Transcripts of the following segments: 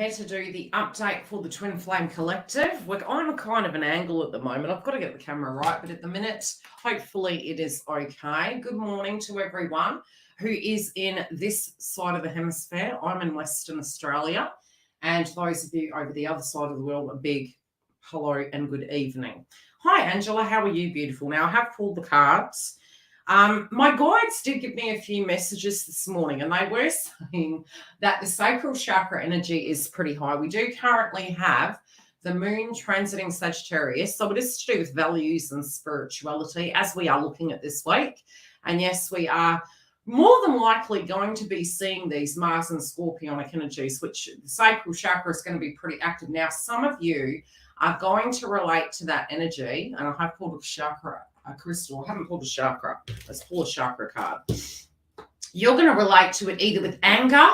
here to do the update for the Twin Flame Collective. I'm kind of an angle at the moment. I've got to get the camera right, but at the minute, hopefully it is okay. Good morning to everyone who is in this side of the hemisphere. I'm in Western Australia, and those of you over the other side of the world, a big hello and good evening. Hi, Angela. How are you, beautiful? Now, I have pulled the cards. My guides did give me a few messages this morning, and they were saying that the sacral chakra energy is pretty high. We do currently have the moon transiting Sagittarius, so it is to do with values and spirituality as we are looking at this week. And yes, we are more than likely going to be seeing these Mars and Scorpionic energies, which the sacral chakra is going to be pretty active. Now, some of you are going to relate to that energy, and I have pulled a chakra. A crystal. I haven't pulled a chakra. Let's pull a chakra card. You're going to relate to it either with anger,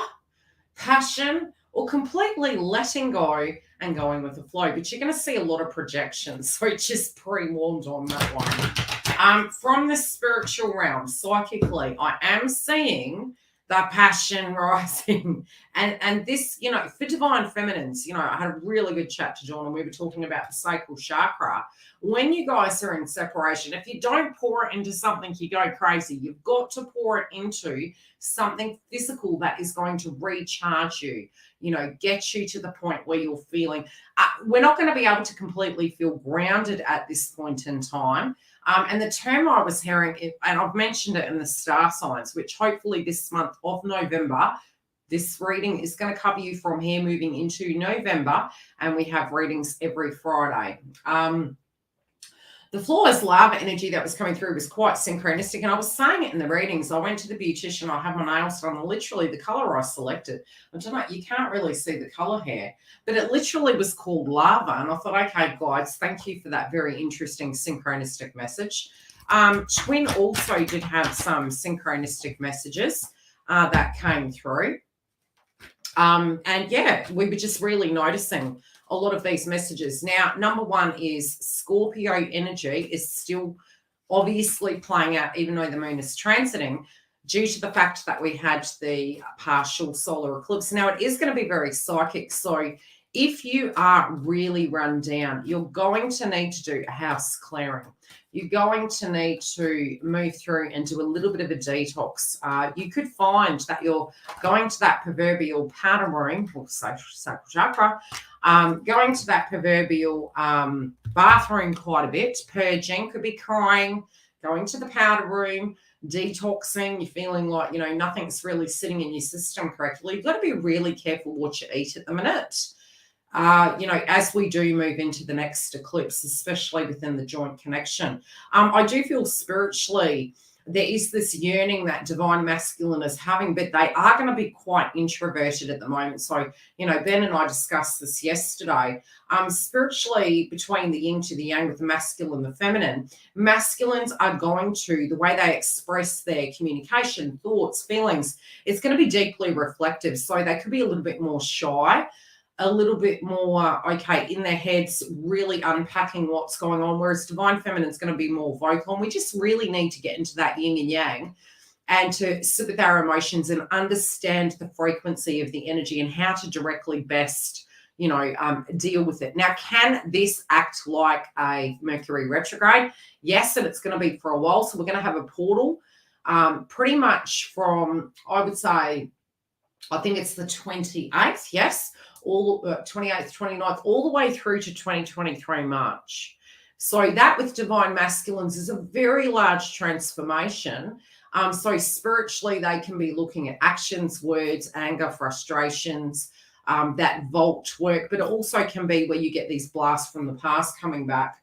passion, or completely letting go and going with the flow. But you're going to see a lot of projections, so just pre-warned on that one. From the spiritual realm, psychically, I am seeing that passion rising. And this, for divine feminines, I had a really good chat to John, and we were talking about the sacral chakra. When you guys are in separation, if you don't pour it into something, you go crazy. You've got to pour it into something physical that is going to recharge you, get you to the point where you're feeling, we're not going to be able to completely feel grounded at this point in time. And the term I was hearing, and I've mentioned it in the star signs, which hopefully this month of November, this reading is going to cover you from here moving into November, and we have readings every Friday. The flawless lava energy that was coming through was quite synchronistic, and I was saying it in the readings. I went to the beautician, I had my nails done, and literally the colour I selected, I don't know, you can't really see the colour here, but it literally was called lava, and I thought, okay, guys, thank you for that very interesting synchronistic message. Twin also did have some synchronistic messages that came through. And yeah, we were just really noticing a lot of these messages. Now, number one is Scorpio energy is still obviously playing out, even though the moon is transiting, due to the fact that we had the partial solar eclipse. Now, it is going to be very psychic. So if you are really run down, you're going to need to do a house clearing. You're going to need to move through and do a little bit of a detox. You could find that you're going to that proverbial powder room, or sacral chakra, going to that proverbial bathroom quite a bit, purging, could be crying, going to the powder room, detoxing, you're feeling like, nothing's really sitting in your system correctly. You've got to be really careful what you eat at the minute. As we do move into the next eclipse, especially within the joint connection. I do feel spiritually there is this yearning that divine masculine is having, but they are going to be quite introverted at the moment. So, Ben and I discussed this yesterday. Spiritually, between the yin to the yang with the masculine and the feminine, masculines are going to, the way they express their communication, thoughts, feelings, it's going to be deeply reflective. So they could be a little bit more shy, a little bit more, in their heads, really unpacking what's going on, whereas divine feminine is going to be more vocal. And we just really need to get into that yin and yang and to sit with our emotions and understand the frequency of the energy and how to directly best, deal with it. Now, can this act like a Mercury retrograde? Yes, and it's going to be for a while. So we're going to have a portal pretty much from, I would say, I think it's the 28th, yes, all 28th, 29th, all the way through to 2023 March. So that with divine masculines is a very large transformation. So spiritually, they can be looking at actions, words, anger, frustrations, that vault work, but it also can be where you get these blasts from the past coming back.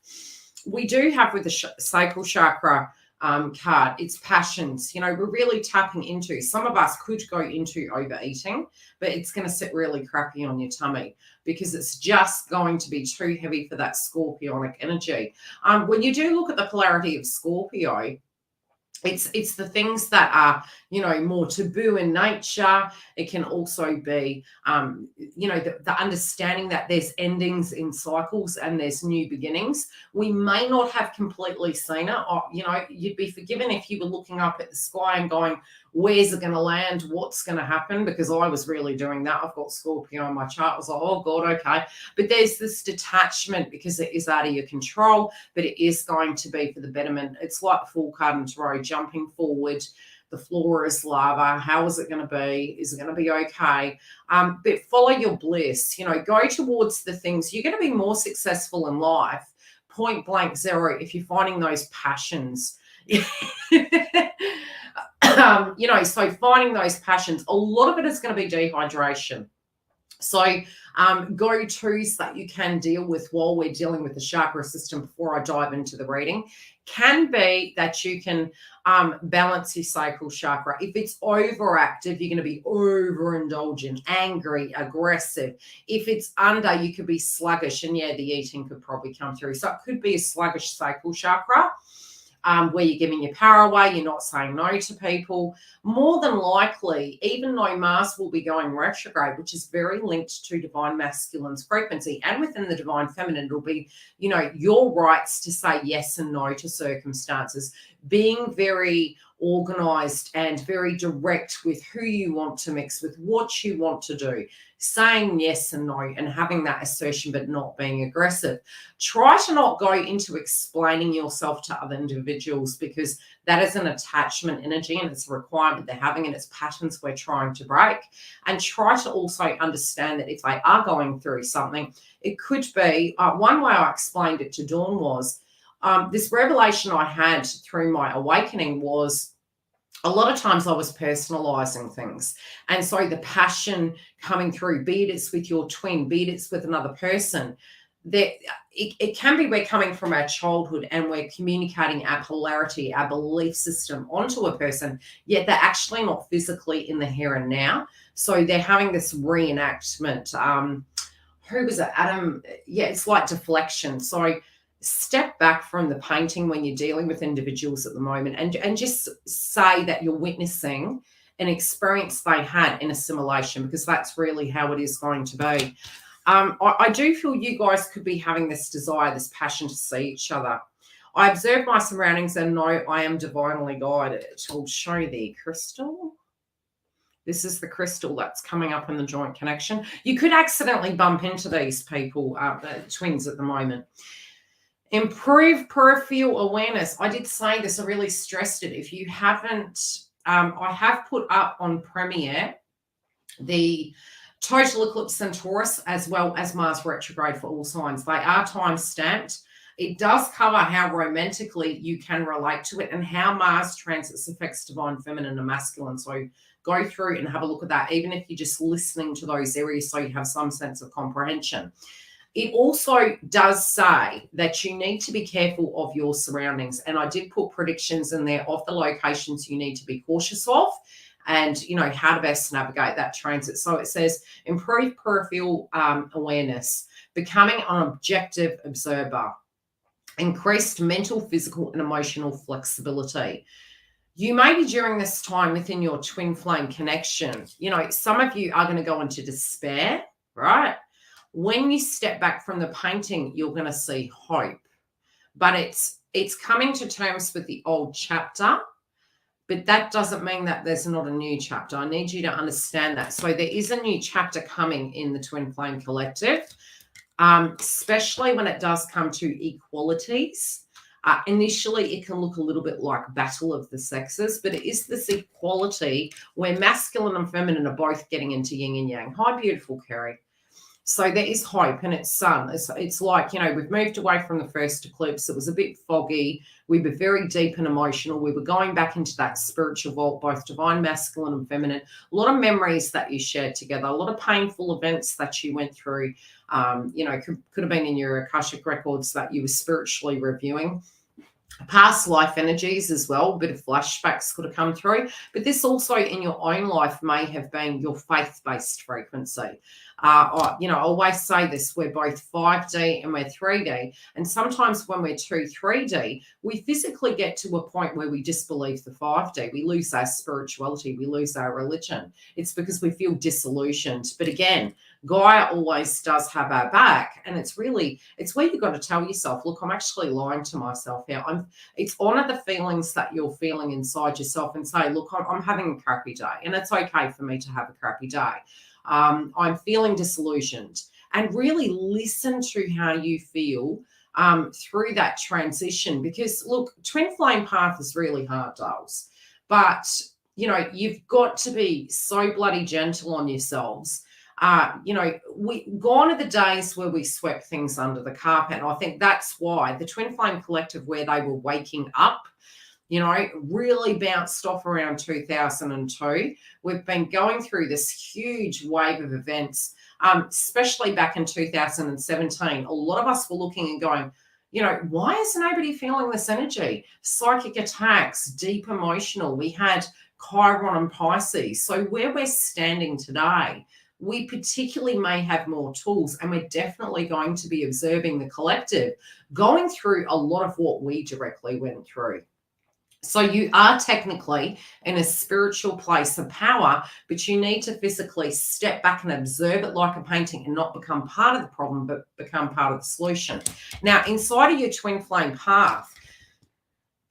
We do have with the sacral chakra card, it's passions. We're really tapping into, some of us could go into overeating, but it's going to sit really crappy on your tummy because it's just going to be too heavy for that scorpionic energy. When you do look at the polarity of Scorpio, It's the things that are, you know, more taboo in nature. It can also be, you know, the understanding that there's endings in cycles and there's new beginnings. We may not have completely seen it. Or, you know, you'd be forgiven if you were looking up at the sky and going, where's it going to land? What's going to happen? Because I was really doing that. I've got Scorpio on my chart. I was like, oh God, okay. But there's this detachment because it is out of your control, but it is going to be for the betterment. It's like the Fool card in Tarot, jumping forward. The floor is lava. How is it going to be? Is it going to be okay? But follow your bliss. You know, go towards the things. You're going to be more successful in life. Point blank zero if you're finding those passions. You know, so finding those passions, a lot of it is going to be dehydration. So go-tos that you can deal with while we're dealing with the chakra system before I dive into the reading can be that you can balance your sacral chakra. If it's overactive, you're going to be overindulgent, angry, aggressive. If it's under, you could be sluggish, and yeah, the eating could probably come through. So it could be a sluggish sacral chakra. Where you're giving your power away, you're not saying no to people. More than likely, even though Mars will be going retrograde, which is very linked to divine masculine's frequency, and within the divine feminine, it'll be, you know, your rights to say yes and no to circumstances, being very organized and very direct with who you want to mix with, what you want to do, saying yes and no, and having that assertion but not being aggressive. Try to not go into explaining yourself to other individuals, because that is an attachment energy and it's a requirement they're having, and it's patterns we're trying to break. And try to also understand that if they are going through something, it could be, one way I explained it to Dawn was, this revelation I had through my awakening was, a lot of times I was personalizing things. And so the passion coming through, be it it's with your twin, be it it's with another person, that it can be we're coming from our childhood and we're communicating our polarity, our belief system onto a person, yet they're actually not physically in the here and now. So they're having this reenactment. Who was it? Adam. Yeah, it's like deflection. So step back from the painting when you're dealing with individuals at the moment, and just say that you're witnessing an experience they had in assimilation, because that's really how it is going to be. I do feel you guys could be having this desire, this passion to see each other. I observe my surroundings and know I am divinely guided. I'll show the crystal. This is the crystal that's coming up in the joint connection. You could accidentally bump into these people, the twins at the moment. Improve peripheral awareness. I did say this, I really stressed it. If you haven't, I have put up on Premiere the total eclipse in Taurus, as well as Mars retrograde for all signs. They are time stamped. It does cover how romantically you can relate to it and how Mars transits affects divine feminine and masculine. So go through and have a look at that, even if you're just listening to those areas, so you have some sense of comprehension. It also does say that you need to be careful of your surroundings. And I did put predictions in there of the locations you need to be cautious of, and, you know, how to best navigate that transit. So it says improve peripheral awareness, becoming an objective observer, increased mental, physical, and emotional flexibility. You may be during this time within your twin flame connection, you know, some of you are going to go into despair, right? When you step back from the painting, you're going to see hope. But it's coming to terms with the old chapter, but that doesn't mean that there's not a new chapter. I need you to understand that. So there is a new chapter coming in the Twin Flame Collective, especially when it does come to equalities. Initially, it can look a little bit like battle of the sexes, but it is this equality where masculine and feminine are both getting into yin and yang. Hi, beautiful Kerry. So there is hope, and it's sun. It's like, you know, we've moved away from the first eclipse. It was a bit foggy. We were very deep and emotional. We were going back into that spiritual vault, both divine, masculine, and feminine. A lot of memories that you shared together, a lot of painful events that you went through, you know, could have been in your Akashic records that you were spiritually reviewing. past life energies as well. A bit of flashbacks could have come through, but this also in your own life may have been your faith-based frequency. I always say this, we're both 5D and we're 3D, and sometimes when we're 3D, we physically get to a point where we disbelieve the 5D. We lose our spirituality, we lose our religion. It's because we feel disillusioned. But again, Gaia always does have our back, and it's where you've got to tell yourself, look, I'm actually lying to myself here. It's honor the feelings that you're feeling inside yourself and say, look, I'm having a crappy day, and it's okay for me to have a crappy day. I'm feeling disillusioned, and really listen to how you feel through that transition. Because look, twin flame path is really hard, dolls, but you've got to be so bloody gentle on yourselves. We gone are the days where we swept things under the carpet. And I think that's why the Twin Flame Collective, where they were waking up, really bounced off around 2002. We've been going through this huge wave of events, especially back in 2017. A lot of us were looking and going, why is nobody feeling this energy? Psychic attacks, deep emotional. We had Chiron and Pisces. So where we're standing today, we particularly may have more tools, and we're definitely going to be observing the collective going through a lot of what we directly went through. So you are technically in a spiritual place of power, but you need to physically step back and observe it like a painting and not become part of the problem, but become part of the solution. Now, inside of your twin flame path,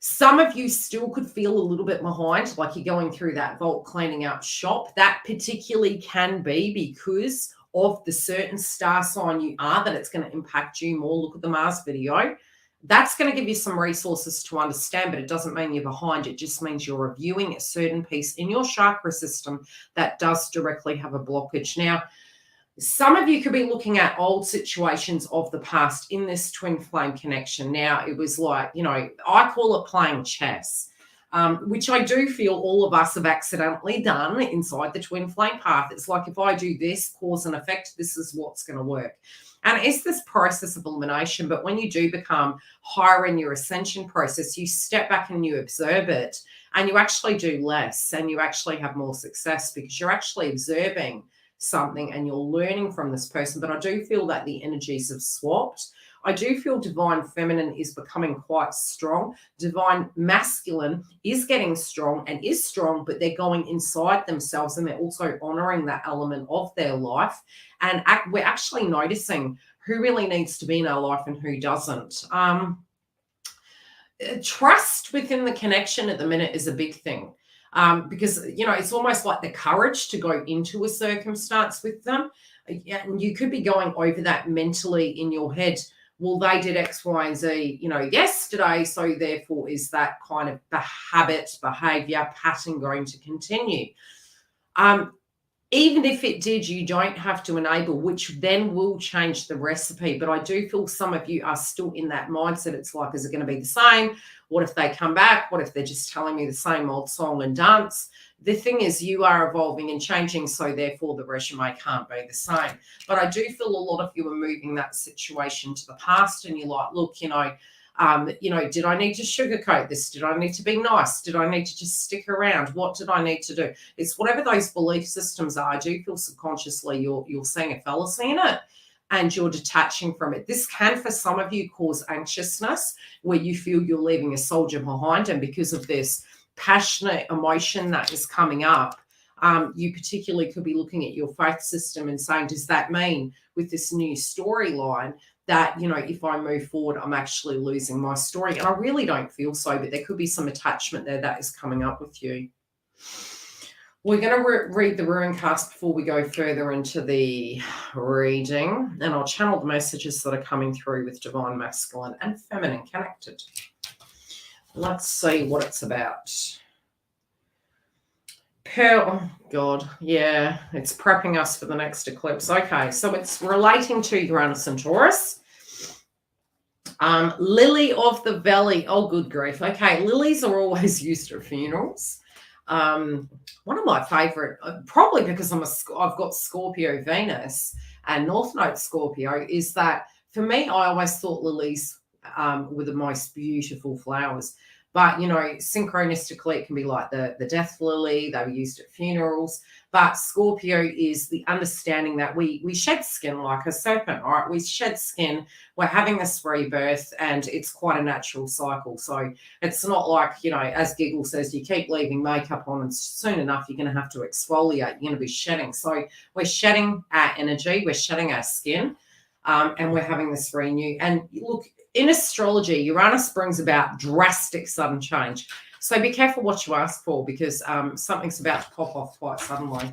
some of you still could feel a little bit behind, like you're going through that vault cleaning up shop. That particularly can be because of the certain star sign you are, that it's going to impact you more. Look at the Mars video. That's going to give you some resources to understand, but it doesn't mean you're behind. It just means you're reviewing a certain piece in your chakra system that does directly have a blockage. Now, some of you could be looking at old situations of the past in this twin flame connection. Now, it was like, I call it playing chess, which I do feel all of us have accidentally done inside the twin flame path. It's like, if I do this, cause and effect, this is what's going to work. And it's this process of elimination. But when you do become higher in your ascension process, you step back and you observe it, and you actually do less, and you actually have more success because you're actually observing something and you're learning from this person. But I do feel that the energies have swapped. I do feel divine feminine is becoming quite strong. Divine masculine is getting strong and is strong, but they're going inside themselves, and they're also honoring that element of their life. And we're actually noticing who really needs to be in our life and who doesn't. Trust within the connection at the minute is a big thing. Because, it's almost like the courage to go into a circumstance with them. And you could be going over that mentally in your head. Well, they did X, Y, and Z, yesterday. So therefore, is that kind of behavior pattern going to continue? Even if it did, you don't have to enable, which then will change the recipe. But I do feel some of you are still in that mindset. It's like, is it going to be the same? What if they come back? What if they're just telling me the same old song and dance? The thing is, you are evolving and changing, so therefore the resume can't be the same. But I do feel a lot of you are moving that situation to the past, and you're like, look, did I need to sugarcoat this? Did I need to be nice? Did I need to just stick around? What did I need to do? It's whatever those belief systems are. I do feel subconsciously you're seeing a fallacy in it, and you're detaching from it. This can, for some of you, cause anxiousness, where you feel you're leaving a soldier behind, and because of this passionate emotion that is coming up, you particularly could be looking at your faith system and saying, does that mean with this new storyline that, if I move forward, I'm actually losing my story? And I really don't feel so, but there could be some attachment there that is coming up with you. We're going to read the rune cast before we go further into the reading, and I'll channel the messages that are coming through with divine masculine and feminine connected. Let's see what it's about. Oh, God. Yeah, it's prepping us for the next eclipse. Okay, so it's relating to Uranus and Taurus. Lily of the Valley. Oh, good grief. Okay, lilies are always used at funerals. One of my favorite, probably because I've got Scorpio Venus and North Node Scorpio, is that for me, I always thought lilies with the most beautiful flowers. But, you know, synchronistically, it can be like the death lily. They were used at funerals. But Scorpio is the understanding that we shed skin like a serpent, right? We shed skin. We're having this rebirth, and it's quite a natural cycle. So it's not like, you know, as Giggle says, you keep leaving makeup on, and soon enough, you're going to have to exfoliate. You're going to be shedding. So we're shedding our energy. We're shedding our skin. And we're having this renew. And look, in astrology, Uranus brings about drastic sudden change. So be careful what you ask for, because something's about to pop off quite suddenly.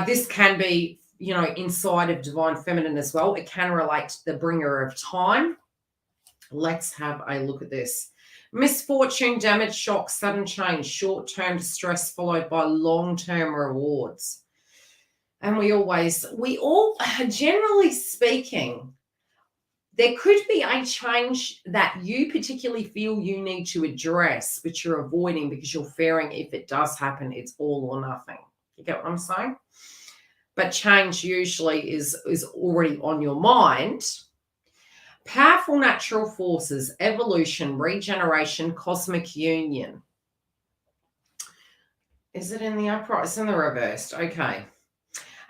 This can be, you know, inside of divine feminine as well. It can relate to the bringer of time. Let's have a look at this. Misfortune, damage, shock, sudden change, short-term distress followed by long-term rewards. And we all, generally speaking, there could be a change that you particularly feel you need to address, but you're avoiding because you're fearing if it does happen, it's all or nothing. You get what I'm saying? But change usually is already on your mind. Powerful natural forces, evolution, regeneration, cosmic union. Is it in the upright? It's in the reversed. Okay.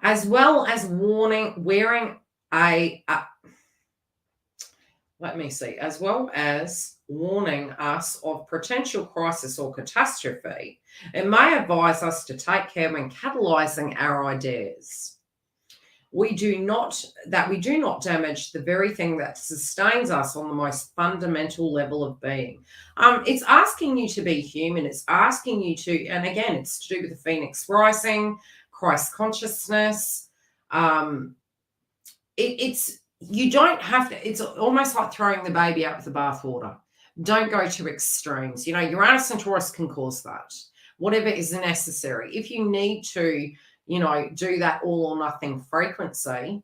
As well as wearing as well as warning us of potential crisis or catastrophe, it may advise us to take care when catalyzing our ideas. We do not damage the very thing that sustains us on the most fundamental level of being. It's asking you to be human. It's asking you to, and again, it's to do with the Phoenix rising, Christ consciousness. You don't have to, it's almost like throwing the baby out with the bathwater. Don't go to extremes. You know, Uranus and Taurus can cause that. Whatever is necessary. If you need to, you know, do that all or nothing frequency,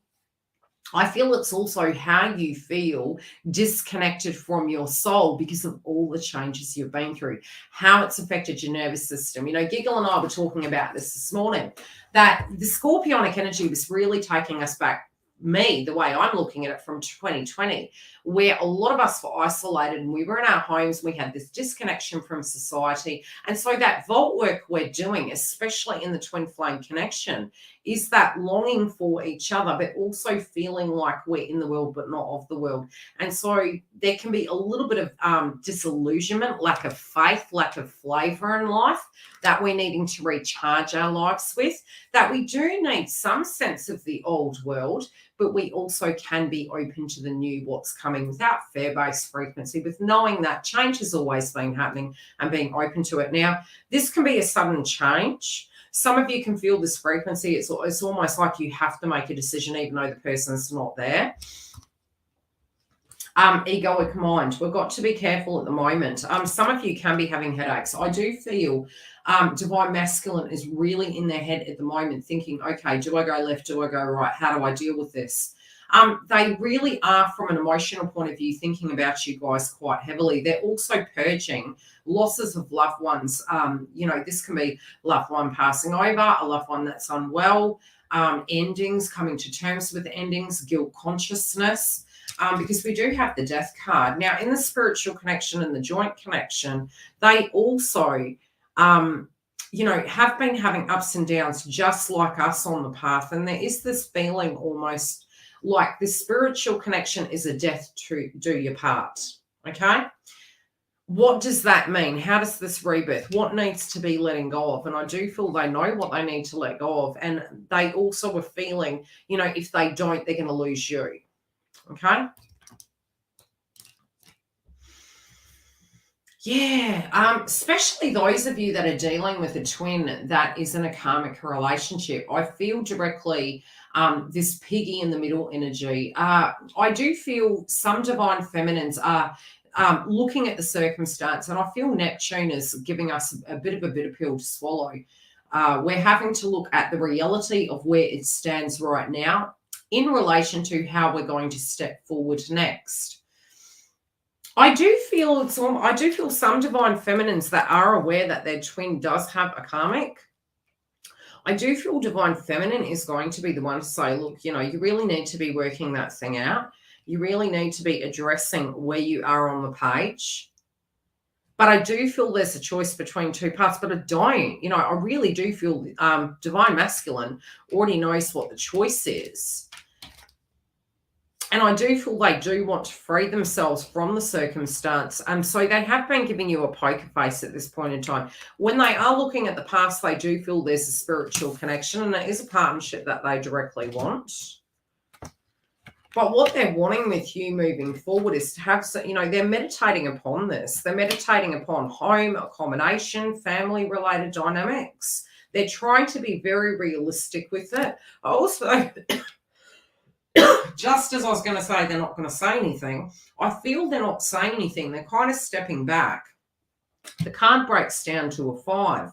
I feel it's also how you feel disconnected from your soul because of all the changes you've been through, how it's affected your nervous system. You know, Giggle and I were talking about this morning, that the Scorpionic energy was really taking us back, the way I'm looking at it, from 2020, where a lot of us were isolated and we were in our homes. We had this disconnection from society. And so that vault work we're doing, especially in the twin flame connection, is that longing for each other, but also feeling like we're in the world, but not of the world. And so there can be a little bit of disillusionment, lack of faith, lack of flavor in life that we're needing to recharge our lives with, that we do need some sense of the old world, but we also can be open to the new, what's coming, without fear-based frequency, with knowing that change has always been happening and being open to it. Now, this can be a sudden change. Some of you can feel this frequency. It's almost like you have to make a decision even though the person's not there. Egoic mind. We've got to be careful at the moment. Some of you can be having headaches. I do feel divine masculine is really in their head at the moment thinking, okay, do I go left? Do I go right? How do I deal with this? They really are, from an emotional point of view, thinking about you guys quite heavily. They're also purging losses of loved ones. You know, this can be loved one passing over, a loved one that's unwell, endings, coming to terms with endings, guilt consciousness. Because we do have the death card. Now, in the spiritual connection and the joint connection, they also, you know, have been having ups and downs just like us on the path. And there is this feeling almost like the spiritual connection is a death to do your part. Okay? What does that mean? How does this rebirth? What needs to be letting go of? And I do feel they know what they need to let go of. And they also are feeling, you know, if they don't, they're going to lose you. Okay. Yeah. Especially those of you that are dealing with a twin that is in a karmic relationship. I feel directly this piggy in the middle energy. I do feel some divine feminines are looking at the circumstance, and I feel Neptune is giving us a bit of a bitter pill to swallow. We're having to look at the reality of where it stands right now in relation to how we're going to step forward next. I do feel some divine feminines that are aware that their twin does have a karmic. I do feel divine feminine is going to be the one to say, look, you know, you really need to be working that thing out. You really need to be addressing where you are on the page. But I do feel there's a choice between two paths, but I don't. You know, I really do feel divine masculine already knows what the choice is. And I do feel they do want to free themselves from the circumstance. And so they have been giving you a poker face at this point in time. When they are looking at the past, they do feel there's a spiritual connection and it is a partnership that they directly want. But what they're wanting with you moving forward is to have, you know, they're meditating upon this. They're meditating upon home, accommodation, family-related dynamics. They're trying to be very realistic with it. Also, just as I was going to say, they're not going to say anything. I feel they're not saying anything. They're kind of stepping back. The card breaks down to a 5.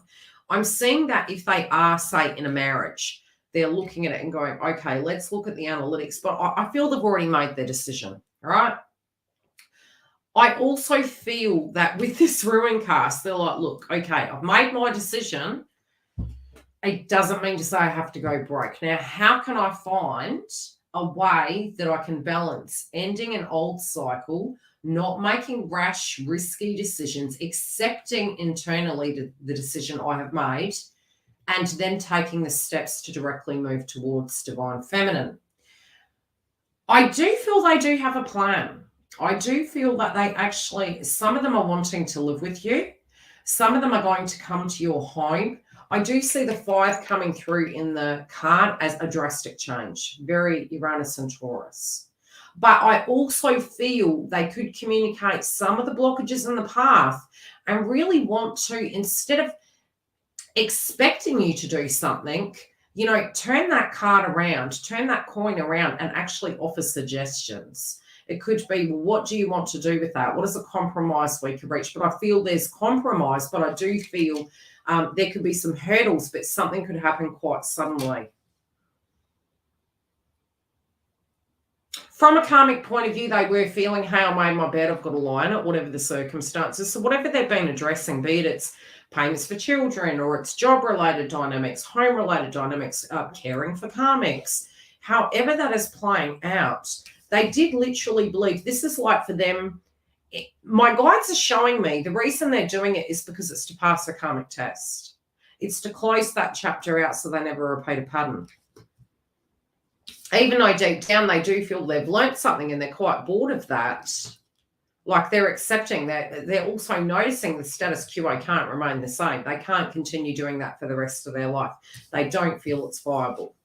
I'm seeing that if they are, say, in a marriage, they're looking at it and going, okay, let's look at the analytics. But I feel they've already made their decision, all right? I also feel that with this ruin cast, they're like, look, okay, I've made my decision. It doesn't mean to say I have to go broke. Now, how can I find a way that I can balance ending an old cycle, not making rash, risky decisions, accepting internally the decision I have made, and then taking the steps to directly move towards divine feminine? I do feel they do have a plan. I do feel that they actually, some of them are wanting to live with you. Some of them are going to come to your home. I do see the 5 coming through in the card as a drastic change, very Uranus and Taurus. But I also feel they could communicate some of the blockages in the path and really want to, instead of expecting you to do something, you know, turn that card around, turn that coin around and actually offer suggestions. It could be, well, what do you want to do with that? What is a compromise we could reach? But I feel there's compromise, but I do feel there could be some hurdles, but something could happen quite suddenly. From a karmic point of view, they were feeling, hey, I made my bed, I've got to lie in it, whatever the circumstances. So whatever they've been addressing, be it it's payments for children or it's job-related dynamics, home-related dynamics, caring for karmics, however that is playing out, they did literally believe this is like for them. My guides are showing me the reason they're doing it is because it's to pass a karmic test. It's to close that chapter out so they never repeat a pattern. Even though deep down they do feel they've learnt something and they're quite bored of that. Like they're accepting that, they're also noticing the status quo can't remain the same. They can't continue doing that for the rest of their life. They don't feel it's viable.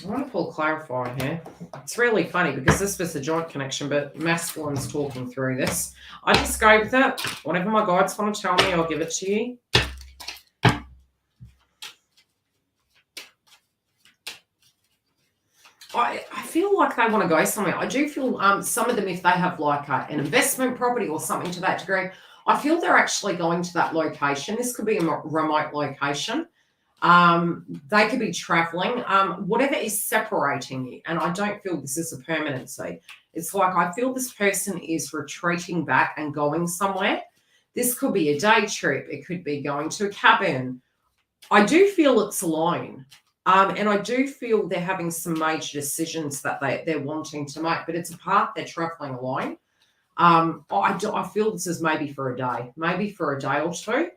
I want to pull clarify here. It's really funny because this was a joint connection, but masculine's talking through this. I just go with it. Whatever my guides want to tell me, I'll give it to you. I feel like they want to go somewhere. I do feel some of them, if they have like an investment property or something to that degree, I feel they're actually going to that location. This could be a remote location. They could be traveling, whatever is separating you. And I don't feel this is a permanency. It's like I feel this person is retreating back and going somewhere. This could be a day trip. It could be going to a cabin. I do feel it's alone. And I do feel they're having some major decisions that they're wanting to make, but it's a path they're traveling alone. I feel this is maybe for a day or two.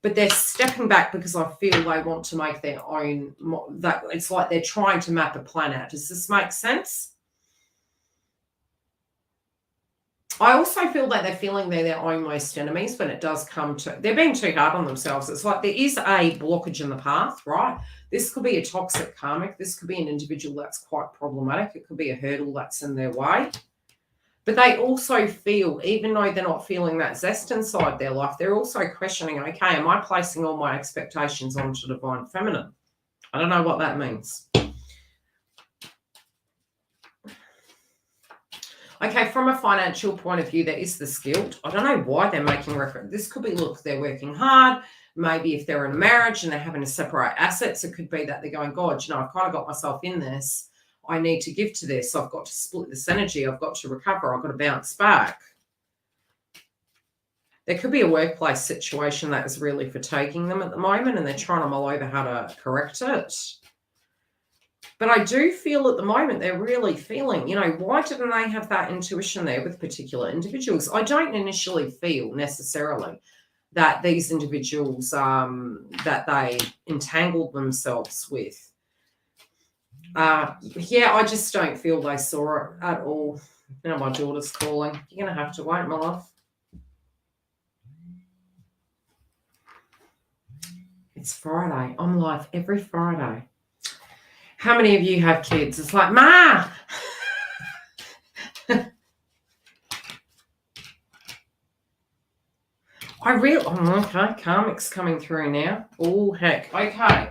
But they're stepping back because I feel they want to make their own, that it's like they're trying to map a plan out. Does this make sense? I also feel that they're feeling they're their own worst enemies when it does come to, they're being too hard on themselves. It's like there is a blockage in the path, right? This could be a toxic karmic. This could be an individual that's quite problematic. It could be a hurdle that's in their way. But they also feel, even though they're not feeling that zest inside their life, they're also questioning, okay, am I placing all my expectations onto divine feminine? I don't know what that means. Okay, from a financial point of view, there is the skilled. I don't know why they're making reference. This could be, look, they're working hard. Maybe if they're in a marriage and they're having to separate assets, it could be that they're going, God, you know, I've kind of got myself in this. I need to give to this. I've got to split this energy. I've got to recover. I've got to bounce back. There could be a workplace situation that is really fatiguing them at the moment and they're trying to mull over how to correct it. But I do feel at the moment they're really feeling, why didn't they have that intuition there with particular individuals? I don't initially feel necessarily that these individuals that they entangled themselves with. Yeah, I just don't feel they saw it at all. Now my daughter's calling. You're going to have to wait, my love. It's Friday. I'm live every Friday. How many of you have kids? It's like, Ma! Okay, karmic's coming through now. Oh, heck. Okay.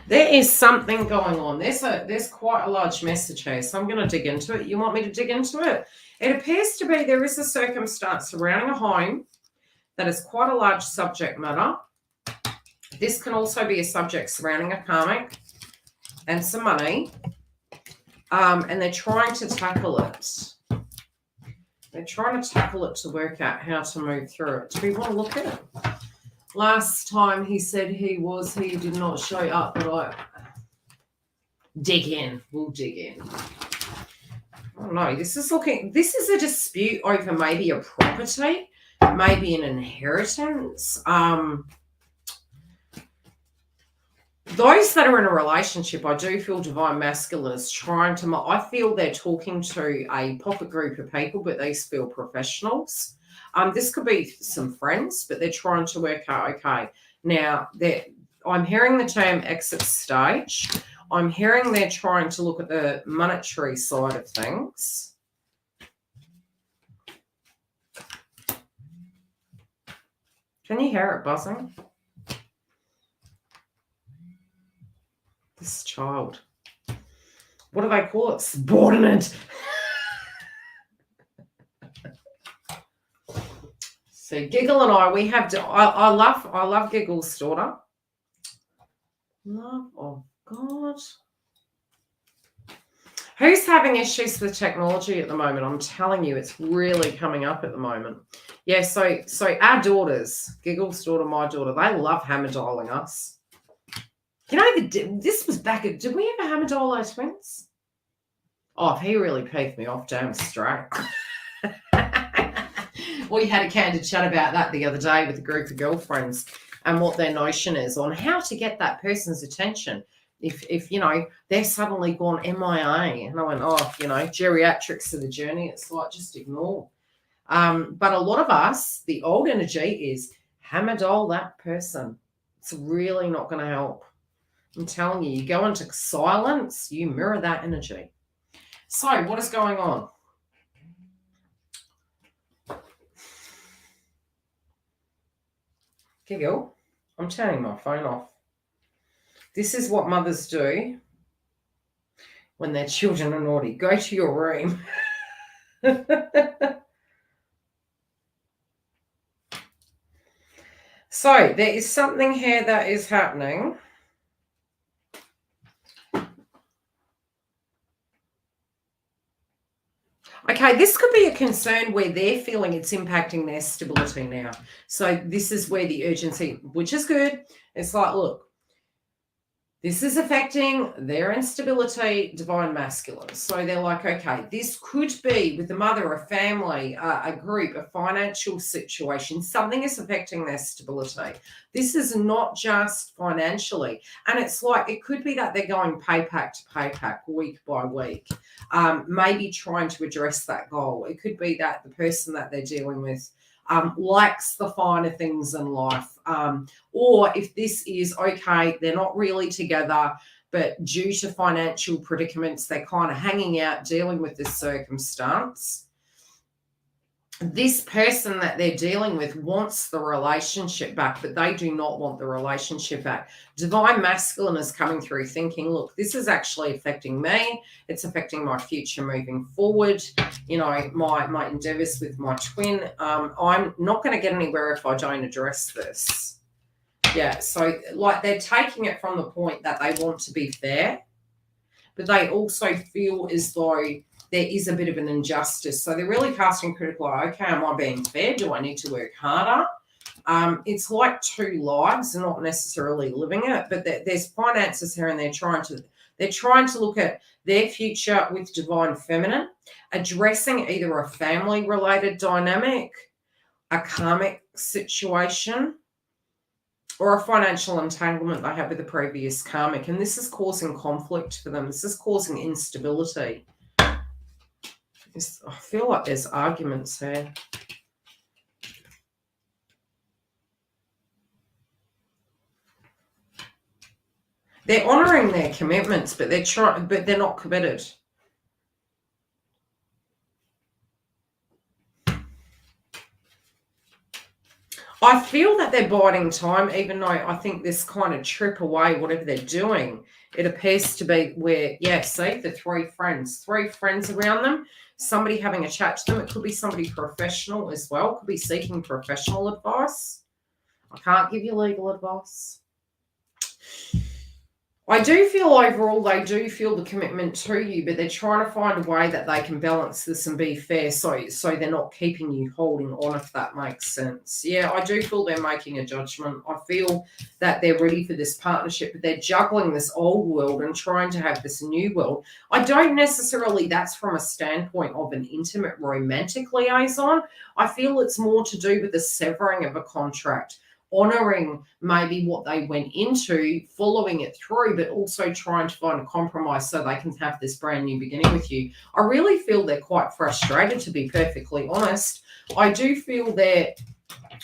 There is something going on. There's quite a large message here, so I'm going to dig into it. You want me to dig into it? It appears to be there is a circumstance surrounding a home that is quite a large subject matter. This can also be a subject surrounding a karmic and some money, and they're trying to tackle it. They're trying to tackle it to work out how to move through it. Do we want to look at it? Last time he said he did not show up, but dig in. We'll dig in. Oh no, this is a dispute over maybe a property, maybe an inheritance. Those that are in a relationship, I do feel divine masculine is trying to, I feel they're talking to a pocket group of people, but these feel professionals. This could be some friends, but they're trying to work out, okay, now I'm hearing the term exit stage. I'm hearing they're trying to look at the monetary side of things. Can you hear it buzzing? This child. What do they call it? Subordinate. So Giggle and I love Giggle's daughter. Love of God. Who's having issues with technology at the moment? I'm telling you, it's really coming up at the moment. Yeah, so our daughters, Giggle's daughter, my daughter, they love hammer dialing us. This was back at, did we ever hammer dial our twins? Oh, he really peeved me off, damn straight. We had a candid chat about that the other day with a group of girlfriends and what their notion is on how to get that person's attention. If they're suddenly gone MIA. And I went, geriatrics of the journey. It's like, just ignore. But a lot of us, the old energy is hammer dial that person. It's really not going to help. I'm telling you, you go into silence, you mirror that energy. So what is going on? Giggle, I'm turning my phone off. This is what mothers do when their children are naughty. Go to your room. So there is something here that is happening. Okay, this could be a concern where they're feeling it's impacting their stability now. So this is where the urgency, which is good. It's like, look, this is affecting their instability, divine masculine. So they're like, okay, this could be with the mother, a family, a group, a financial situation. Something is affecting their stability. This is not just financially. And it's like, it could be that they're going payback to payback, week by week, maybe trying to address that goal. It could be that the person that they're dealing with likes the finer things in life. Or if this is, okay, they're not really together, but due to financial predicaments, they're kind of hanging out, dealing with this circumstance. This person that they're dealing with wants the relationship back, but they do not want the relationship back. Divine masculine is coming through thinking, look, this is actually affecting me. It's affecting my future moving forward. My endeavors with my twin. I'm not going to get anywhere if I don't address this. Yeah, so like they're taking it from the point that they want to be fair, but they also feel as though there is a bit of an injustice. So they're really casting critical eye. Okay, am I being fair? Do I need to work harder? It's like two lives, not necessarily living it, but there's finances here and they're trying to, They're trying to look at their future with divine feminine, addressing either a family-related dynamic, a karmic situation, or a financial entanglement they have with the previous karmic. And this is causing conflict for them. This is causing instability. I feel like there's arguments here. They're honouring their commitments, but they're not committed. I feel that they're biding time, even though I think this kind of trip away, whatever they're doing, it appears to be where, yeah, see, the three friends around them, somebody having a chat to them. It could be somebody professional as well, could be seeking professional advice. I can't give you legal advice. I do feel overall they do feel the commitment to you, but they're trying to find a way that they can balance this and be fair, so they're not keeping you holding on, if that makes sense. Yeah, I do feel they're making a judgment. I feel that they're ready for this partnership, but they're juggling this old world and trying to have this new world. I don't necessarily, that's from a standpoint of an intimate romantic liaison. I feel it's more to do with the severing of a contract, honouring maybe what they went into, following it through, but also trying to find a compromise so they can have this brand new beginning with you. I really feel they're quite frustrated, to be perfectly honest. I do feel they're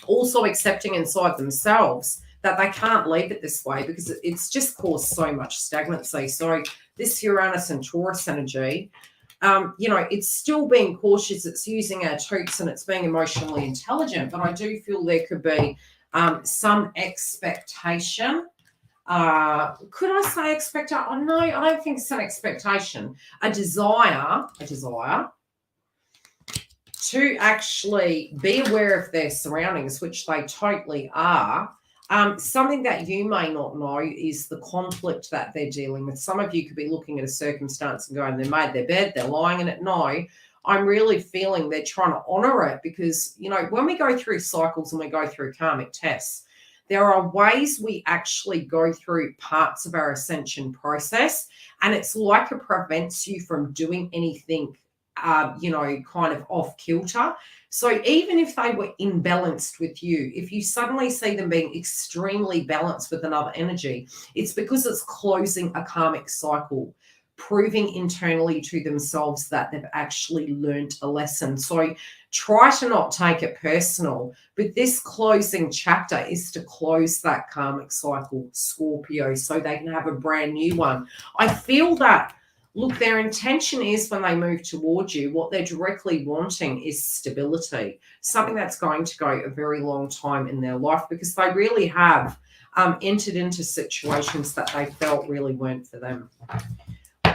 also accepting inside themselves that they can't leave it this way because it's just caused so much stagnancy. So this Uranus and Taurus energy, it's still being cautious. It's using our toots and it's being emotionally intelligent, but I do feel there could be some expectation. Could I say expectation? Oh, no, I don't think it's an expectation. A desire to actually be aware of their surroundings, which they totally are. Something that you may not know is the conflict that they're dealing with. Some of you could be looking at a circumstance and going, they made their bed, they're lying in it. No, I'm really feeling they're trying to honor it because, when we go through cycles and we go through karmic tests, there are ways we actually go through parts of our ascension process, and it's like it prevents you from doing anything, kind of off kilter. So even if they were imbalanced with you, if you suddenly see them being extremely balanced with another energy, it's because it's closing a karmic cycle, proving internally to themselves that they've actually learned a lesson. So try to not take it personal, but this closing chapter is to close that karmic cycle, Scorpio, so they can have a brand new one. I feel that, look, their intention is when they move towards you, what they're directly wanting is stability, something that's going to go a very long time in their life because they really have entered into situations that they felt really weren't for them.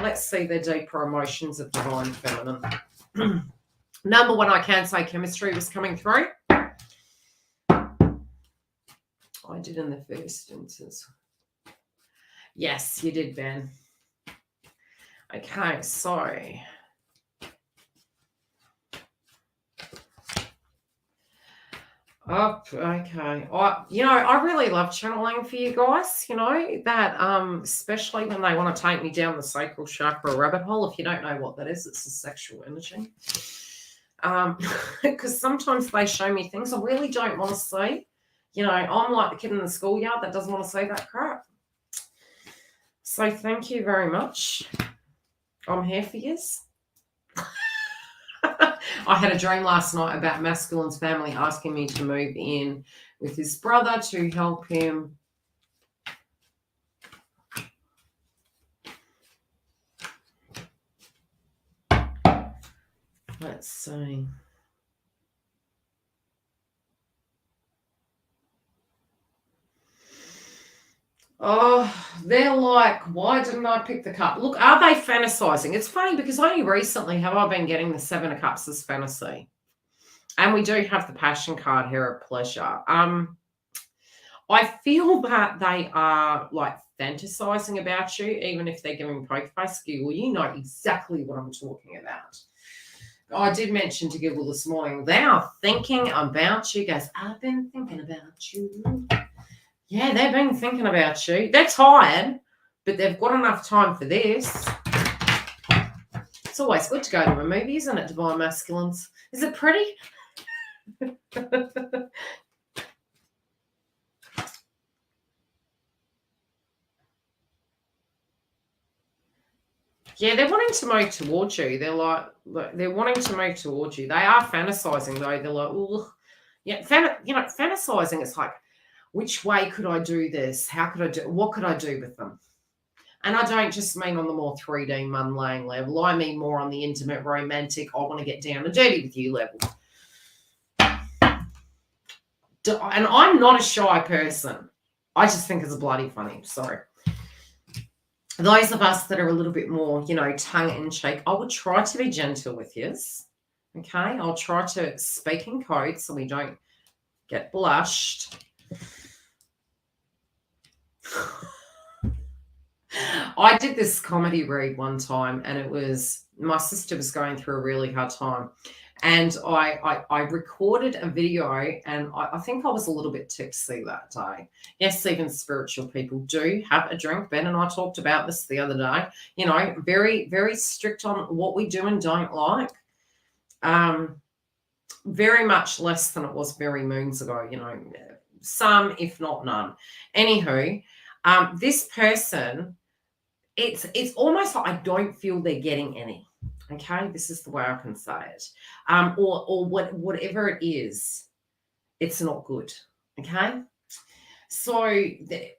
Let's see their deeper emotions of divine feminine. Number one, I can say chemistry was coming through. I did in the first instance. Yes, you did, Ben. Okay, so oh, okay. I really love channeling for you guys, that especially when they want to take me down the sacral chakra rabbit hole. If you don't know what that is, it's a sexual energy. Because sometimes they show me things I really don't want to see. I'm like the kid in the schoolyard that doesn't want to see that crap. So thank you very much. I'm here for you. I had a dream last night about masculine's family asking me to move in with his brother to help him. Let's see. Oh, they're like, why didn't I pick the cup? Look, are they fantasizing? It's funny because only recently have I been getting the Seven of Cups as fantasy. And we do have the Passion card here of pleasure. I feel that they are like fantasizing about you, even if they're giving poker face. Giggle, you know exactly what I'm talking about. I did mention to Giggle this morning, they are thinking about you. Guys, I've been thinking about you. Yeah, they've been thinking about you. They're tired, but they've got enough time for this. It's always good to go to a movie, isn't it, Divine Masculines? Is it pretty? Yeah, they're wanting to move towards you. They're wanting to move towards you. They are fantasizing, though. They're like, ugh. Yeah, fantasizing. It's like, which way could I do this? How could I do? What could I do with them? And I don't just mean on the more 3D mundane level. I mean more on the intimate, romantic, I want to get down and dirty with you level. And I'm not a shy person. I just think it's bloody funny. Sorry. Those of us that are a little bit more, tongue-in-cheek, I would try to be gentle with yous. Okay? I'll try to speak in code so we don't get blushed. I did this comedy read one time, and it was, my sister was going through a really hard time. And I recorded a video, and I think I was a little bit tipsy that day. Yes, even spiritual people do have a drink. Ben and I talked about this the other day. Very, very strict on what we do and don't like. Very much less than it was very moons ago, some, if not none. Anywho, this person, it's almost like I don't feel they're getting any. Okay, this is the way I can say it. Or whatever it is, it's not good. Okay. So,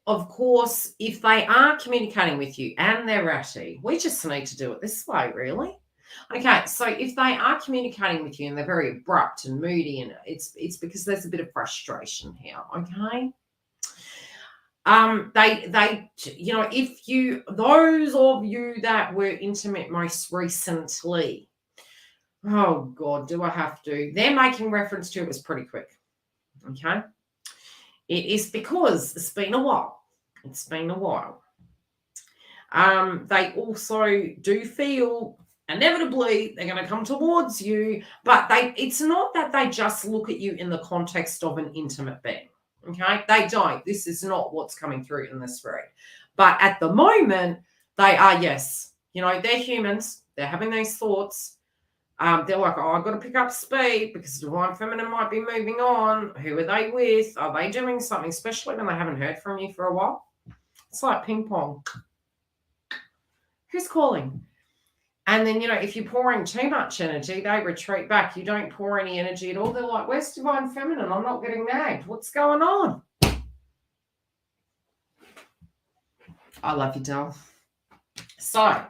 of course, if they are communicating with you and they're ratty, we just need to do it this way, really. Okay, so if they are communicating with you and they're very abrupt and moody, and it's because there's a bit of frustration here. Okay. Those of you that were intimate most recently, oh God, do I have to? They're making reference to it was pretty quick. Okay. It is because it's been a while. It's been a while. They also do feel inevitably they're going to come towards you, but it's not that they just look at you in the context of an intimate being. Okay, they don't. This is not what's coming through in this read. But at the moment, they are, yes. They're humans. They're having these thoughts. They're like, oh, I've got to pick up speed because Divine Feminine might be moving on. Who are they with? Are they doing something? Especially when they haven't heard from you for a while. It's like ping pong. Who's calling? And then, if you're pouring too much energy, they retreat back. You don't pour any energy at all. They're like, where's Divine Feminine? I'm not getting nagged. What's going on? I love you, doll. So,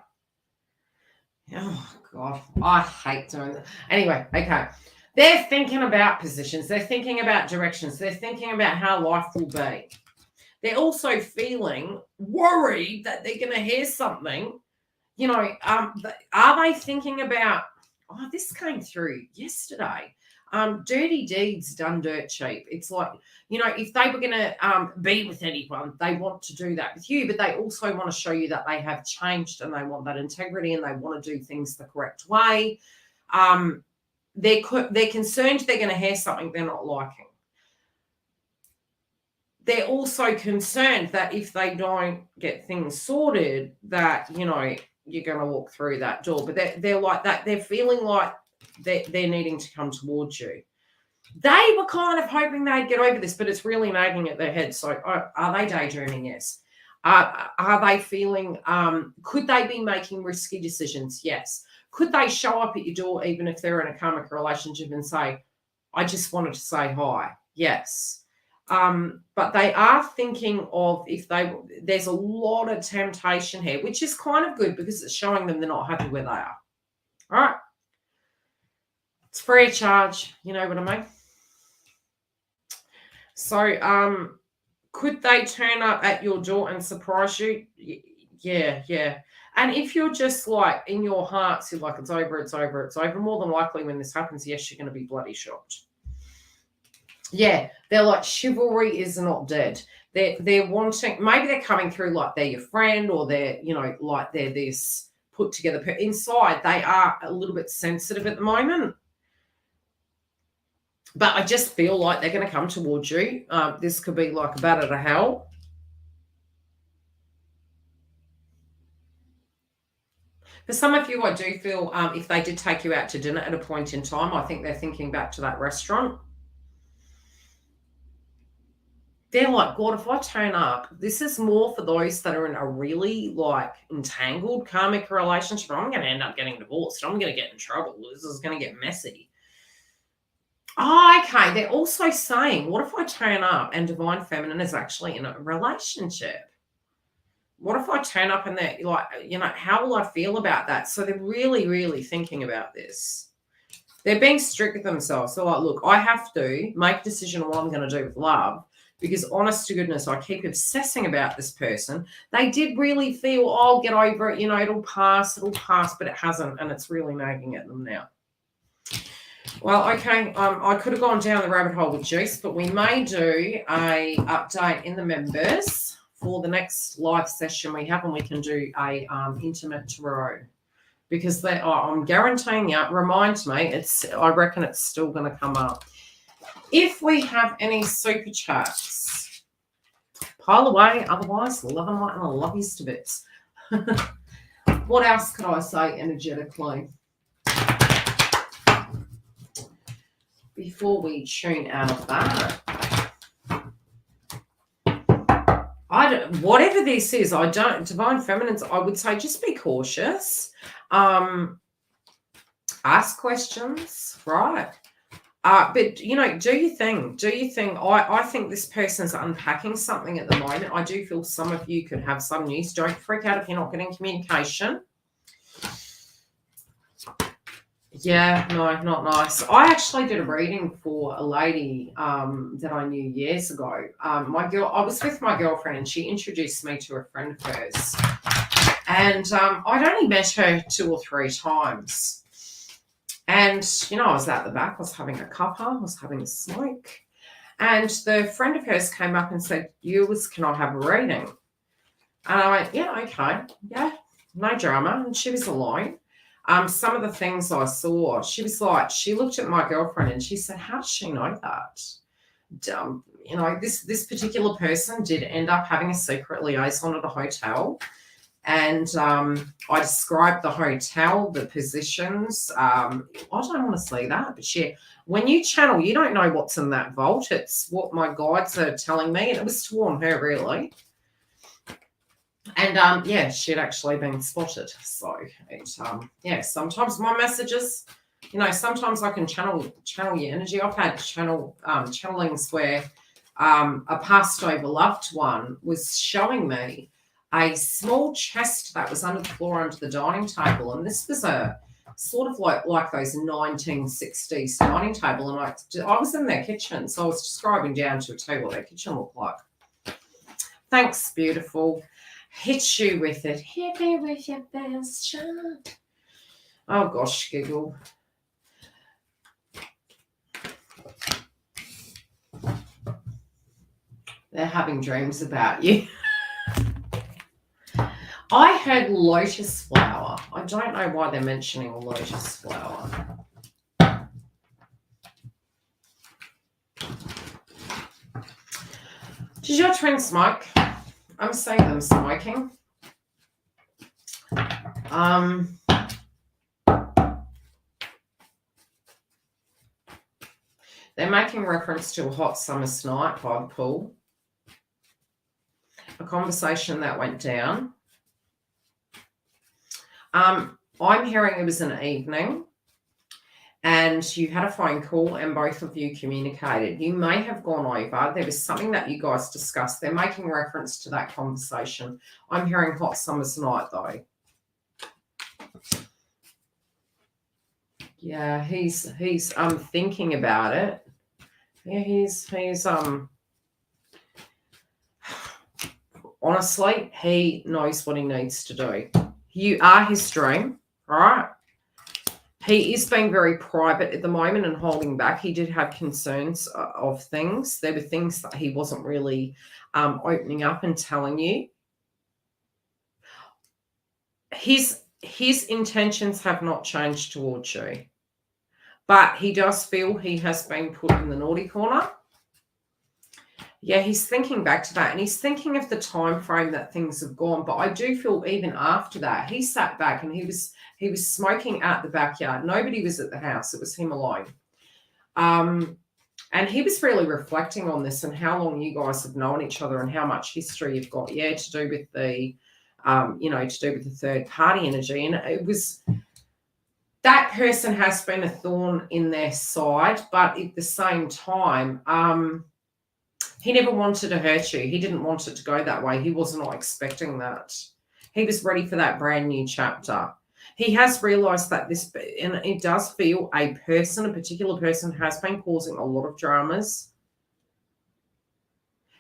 oh, God, I hate doing that. Anyway, okay. They're thinking about positions. They're thinking about directions. They're thinking about how life will be. They're also feeling worried that they're going to hear something. Are they thinking about, this came through yesterday, dirty deeds done dirt cheap. It's like, if they were going to be with anyone, they want to do that with you, but they also want to show you that they have changed and they want that integrity and they want to do things the correct way. They're concerned they're going to hear something they're not liking. They're also concerned that if they don't get things sorted, that, you're going to walk through that door. But they're like that. They're feeling like they're needing to come towards you. They were kind of hoping they'd get over this, but it's really nagging at their head. So are they daydreaming? Yes. Are they feeling, could they be making risky decisions? Yes. Could they show up at your door even if they're in a karmic relationship and say, I just wanted to say hi? Yes. But they are thinking of there's a lot of temptation here, which is kind of good because it's showing them they're not happy where they are. All right. It's free of charge. You know what I mean? So, could they turn up at your door and surprise you? Yeah. And if you're just like in your heart, you're like, it's over, more than likely when this happens, yes, you're going to be bloody shocked. Yeah, they're like, chivalry is not dead. They're wanting, maybe they're coming through like they're your friend or they're, like they're this put together. Inside, they are a little bit sensitive at the moment. But I just feel like they're going to come towards you. This could be like a bat out of hell. For some of you, I do feel if they did take you out to dinner at a point in time, I think they're thinking back to that restaurant. They're like, God, if I turn up, this is more for those that are in a really like entangled karmic relationship. I'm going to end up getting divorced. I'm going to get in trouble. This is going to get messy. Oh, okay. They're also saying, what if I turn up and Divine Feminine is actually in a relationship? What if I turn up and they're like, you know, how will I feel about that? So they're really, really thinking about this. They're being strict with themselves. So like, look, I have to make a decision on what I'm going to do with love because honest to goodness, I keep obsessing about this person. They did really feel, oh, I'll get over it. You know, it'll pass, but it hasn't. And it's really nagging at them now. Well, okay, I could have gone down the rabbit hole with Juice, but we may do a update in the members for the next live session we have, and we can do a intimate tarot because they are, I'm guaranteeing you, remind me, I reckon it's still going to come up. If we have any super chats, pile away, otherwise love and light and I love you to bits. What else could I say energetically before we tune out of that? Whatever this is, Divine Feminines, I would say just be cautious. Ask questions, right? But, you know, do you think, I think this person's unpacking something at the moment. I do feel some of you could have some news. Don't freak out if you're not getting communication. Yeah, no, not nice. I actually did a reading for a lady that I knew years ago. I was with my girlfriend and she introduced me to a friend of hers. And I'd only met her 2 or 3 times. And, you know, I was out the back. I was having a cuppa. I was having a smoke. And the friend of hers came up and said, Yildiz, can I have a reading? And I went, yeah, okay. Yeah, no drama. And she was alone. Some of the things I saw, she was like, she looked at my girlfriend and she said, how does she know that? You know, this particular person did end up having a secret liaison at a hotel. And I described the hotel, the positions. I don't want to say that, but yeah, when you channel, you don't know what's in that vault. It's what my guides are telling me. And it was to warn her, really. And yeah, she'd actually been spotted. So yeah, sometimes my messages, you know, sometimes I can channel your energy. I've had channelings where a passed over loved one was showing me a small chest that was under the floor under the dining table, and this was a sort of like those 1960s dining table, and I was in their kitchen, so I was describing down to a T what their kitchen looked like. Thanks, beautiful. Hit you with it. Hit me with your best shot. Oh, gosh, giggle. They're having dreams about you. I heard lotus flower. I don't know why they're mentioning lotus flower. Does your twin smoke? I'm seeing them smoking. They're making reference to a hot summer's night by the pool. A conversation that went down. I'm hearing it was an evening and you had a phone call and both of you communicated. You may have gone over. There was something that you guys discussed. They're making reference to that conversation. I'm hearing hot summer's night, though. Yeah, he's thinking about it. Yeah, he's honestly, he knows what he needs to do. You are his dream, right? He is being very private at the moment and holding back. He did have concerns of things. There were things that he wasn't really opening up and telling you. His intentions have not changed towards you, but he does feel he has been put in the naughty corner. Yeah, he's thinking back to that, and he's thinking of the time frame that things have gone. But I do feel even after that, he sat back and he was smoking at the backyard. Nobody was at the house. It was him alone. And he was really reflecting on this and how long you guys have known each other and how much history you've got. Yeah, to do with the, to do with the third party energy. And it was, that person has been a thorn in their side, but at the same time, he never wanted to hurt you. He didn't want it to go that way. He was not expecting that. He was ready for that brand new chapter. He has realized that this, and it does feel a particular person has been causing a lot of dramas.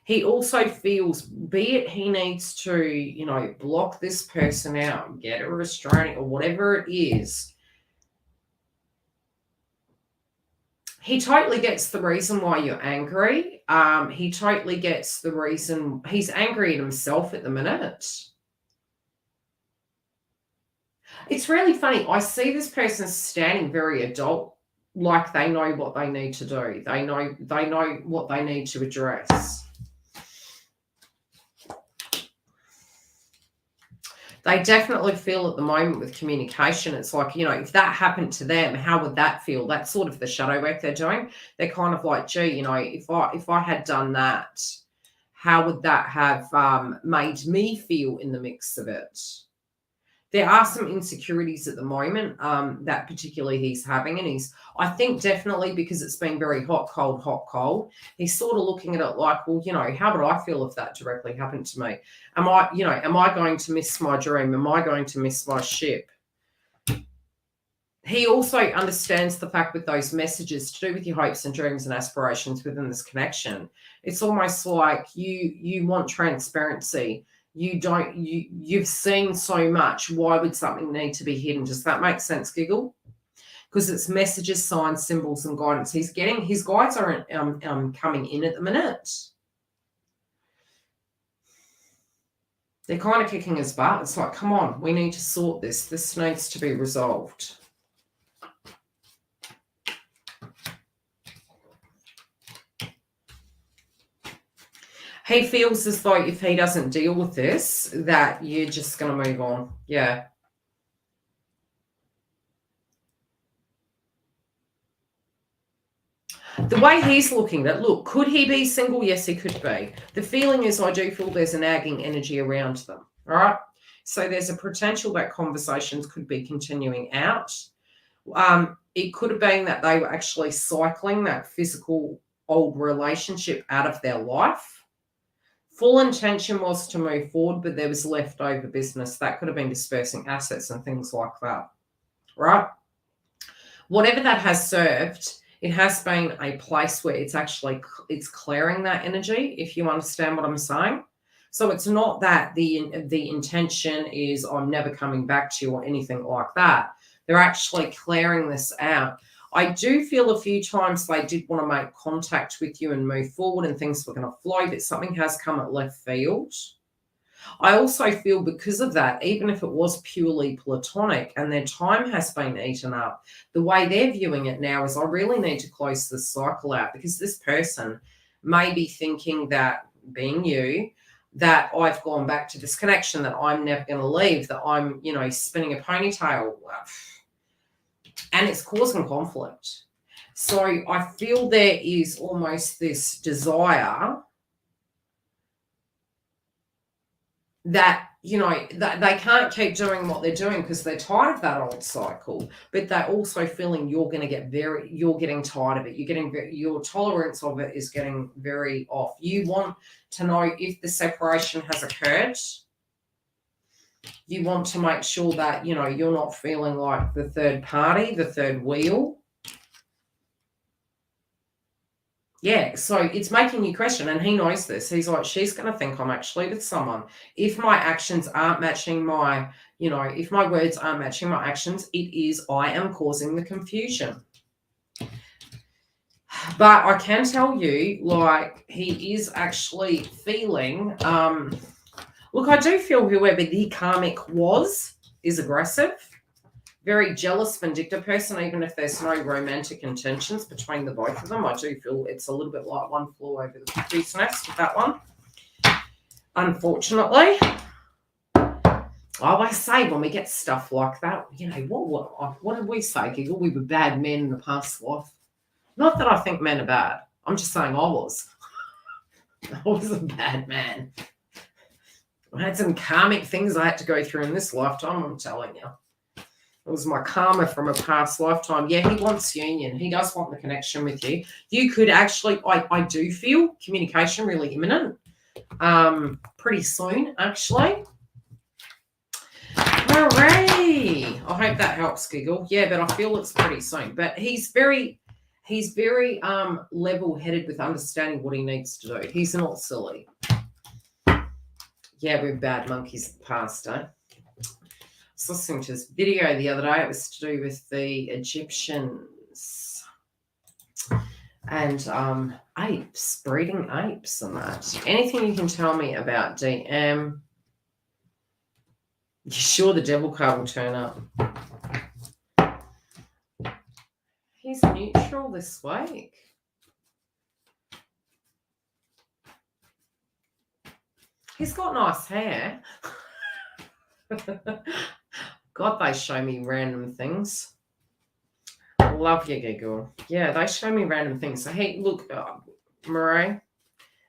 He also feels, be it he needs to, block this person out, get a restraining or whatever it is. He totally gets the reason why you're angry. He totally gets the reason. He's angry at himself at the minute. It's really funny. I see this person standing very adult, like they know what they need to do. They know what they need to address. They definitely feel at the moment with communication, it's like, if that happened to them, how would that feel? That's sort of the shadow work they're doing. They're kind of like, gee, if I had done that, how would that have made me feel in the mix of it? There are some insecurities at the moment that particularly he's having. And I think definitely because it's been very hot, cold, he's sort of looking at it like, well, how would I feel if that directly happened to me? Am I going to miss my dream? Am I going to miss my ship? He also understands the fact with those messages to do with your hopes and dreams and aspirations within this connection. It's almost like you want transparency. You've seen so much. Why would something need to be hidden? Does that make sense, Giggle? Because it's messages, signs, symbols, and guidance. His guides aren't coming in at the minute. They're kind of kicking his butt. It's like, come on, we need to sort this. This needs to be resolved. He feels as though if he doesn't deal with this, that you're just going to move on. Yeah. The way he's looking at it, look, could he be single? Yes, he could be. The feeling is I do feel there's a nagging energy around them. All right. So there's a potential that conversations could be continuing out. It could have been that they were actually cycling that physical old relationship out of their life. Full intention was to move forward, but there was leftover business. That could have been dispersing assets and things like that, right? Whatever that has served, it has been a place where it's clearing that energy, if you understand what I'm saying. So it's not that the intention is I'm never coming back to you or anything like that. They're actually clearing this out. I do feel a few times they did want to make contact with you and move forward and things were going to flow, but something has come at left field. I also feel because of that, even if it was purely platonic and their time has been eaten up, the way they're viewing it now is I really need to close this cycle out because this person may be thinking that, being you, that I've gone back to this connection, that I'm never going to leave, that I'm, spinning a ponytail. And it's causing conflict. So I feel there is almost this desire that, that they can't keep doing what they're doing because they're tired of that old cycle, but they're also feeling you're getting tired of it. Your tolerance of it is getting very off. You want to know if the separation has occurred. You want to make sure that, you're not feeling like the third party, the third wheel. Yeah, so it's making you question, and he knows this. He's like, she's going to think I'm actually with someone. If my actions aren't matching if my words aren't matching my actions, it is I am causing the confusion. But I can tell you, like, he is actually feeling... Look, I do feel whoever the karmic is aggressive. Very jealous, vindictive person, even if there's no romantic intentions between the both of them. I do feel it's a little bit like one flew over the cuckoo's nest with that one. Unfortunately, I always say when we get stuff like that, you know, what did we say, Giggle? We were bad men in the past life. Not that I think men are bad. I'm just saying I was. I was a bad man. I had some karmic things I had to go through in this lifetime, I'm telling you. It was my karma from a past lifetime. Yeah, he wants union. He does want the connection with you. You could actually, I do feel communication really imminent. Pretty soon, actually. Hooray! I hope that helps, Giggle. Yeah, but I feel it's pretty soon. But he's very level-headed with understanding what he needs to do. He's not silly. Yeah, we're bad monkeys in the past, eh? I was listening to this video the other day. It was to do with the Egyptians and apes, breeding apes and that. Anything you can tell me about DM? You sure the devil card will turn up? He's neutral this week. He's got nice hair. God, they show me random things. Love you, Giggle. Yeah, they show me random things. So, hey, look, Murray,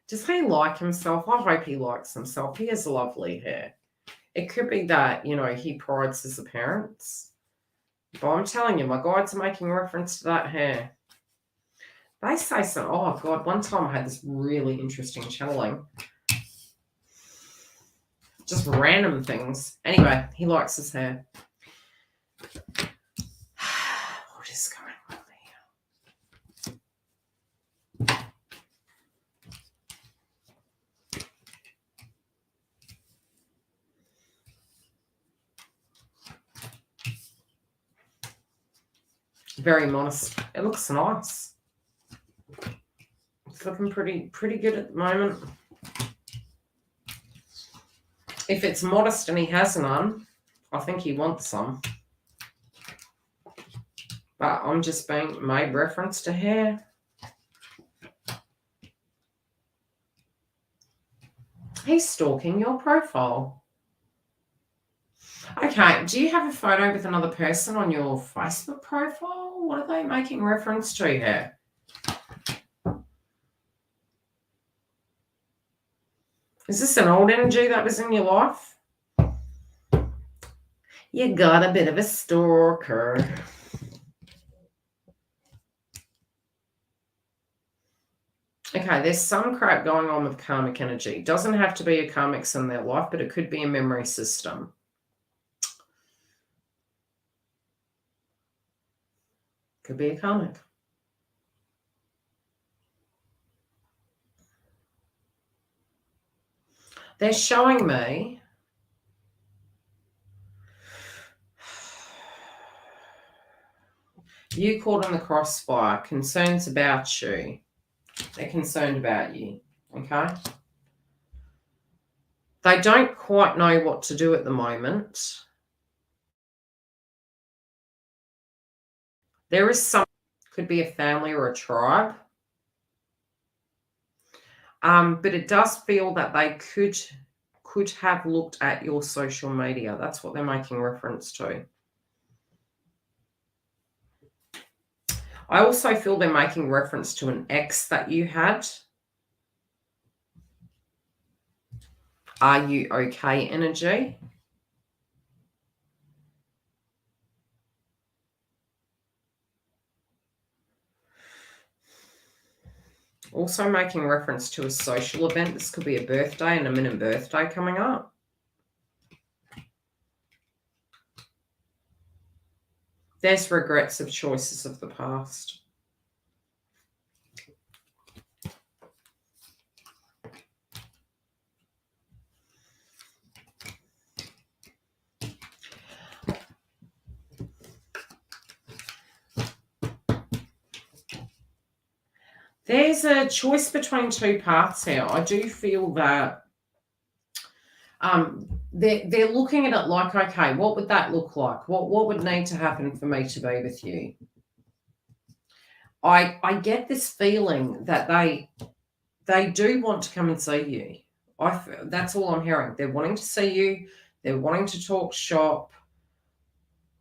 does he like himself? I hope he likes himself. He has lovely hair. It could be that, you know, he prides his appearance. But I'm telling you, my guides are making reference to that hair. They say so. Oh, God, one time I had this really interesting channeling. Just random things. Anyway, he likes his hair. What is going on here? Very modest. It looks nice. It's looking pretty good at the moment. If it's modest and he has none, I think he wants some. But I'm just being made reference to hair. He's stalking your profile. Okay, do you have a photo with another person on your Facebook profile? What are they making reference to here? Is this an old energy that was in your life? You got a bit of a stalker. Okay, there's some crap going on with karmic energy. It doesn't have to be a karmics in their life, but it could be a memory system. Could be a karmic. They're showing me you caught in the crossfire, concerns about you. They're concerned about you, okay? They don't quite know what to do at the moment. There is some, could be a family or a tribe. But it does feel that they could have looked at your social media. That's what they're making reference to. I also feel they're making reference to an ex that you had. Are you okay energy? Also making reference to a social event. This could be a birthday, an imminent birthday coming up. There's regrets of choices of the past. There's a choice between two paths here. I do feel that they're looking at it like, okay, what would that look like? What would need to happen for me to be with you? I get this feeling that they do want to come and see you. That's all I'm hearing. They're wanting to see you. They're wanting to talk shop.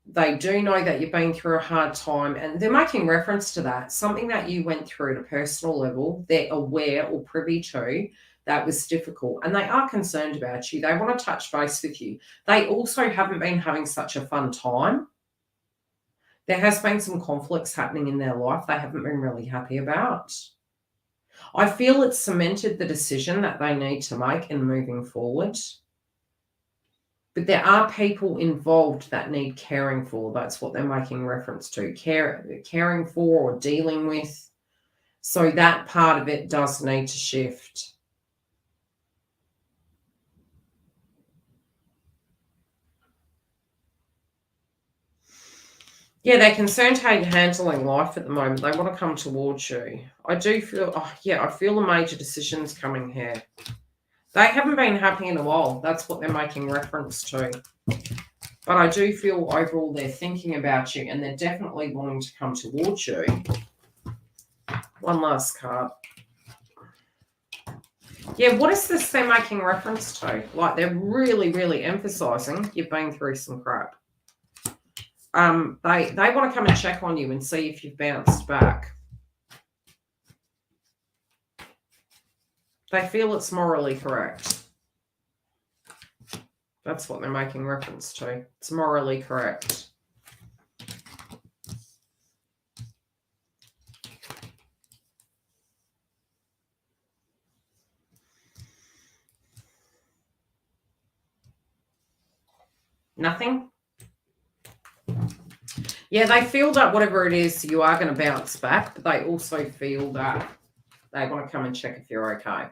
They do know that you've been through a hard time, and they're making reference to that. Something that you went through at a personal level, they're aware or privy to that was difficult, and they are concerned about you. They want to touch base with you. They also haven't been having such a fun time. There has been some conflicts happening in their life they haven't been really happy about. I feel it's cemented the decision that they need to make in moving forward. But there are people involved that need caring for. That's what they're making reference to. Caring for or dealing with. So that part of it does need to shift. Yeah, they're concerned how you're handling life at the moment. They want to come towards you. I do feel, I feel a major decision's coming here. They haven't been happy in a while. That's what they're making reference to. But I do feel overall they're thinking about you, and they're definitely wanting to come towards you. One last card. Yeah, what is this they're making reference to? Like, they're really, really emphasising you've been through some crap. They want to come and check on you and see if you've bounced back. They feel it's morally correct. That's what they're making reference to. It's morally correct. Nothing? Yeah, they feel that whatever it is, you are going to bounce back, but they also feel that they want to come and check if you're okay.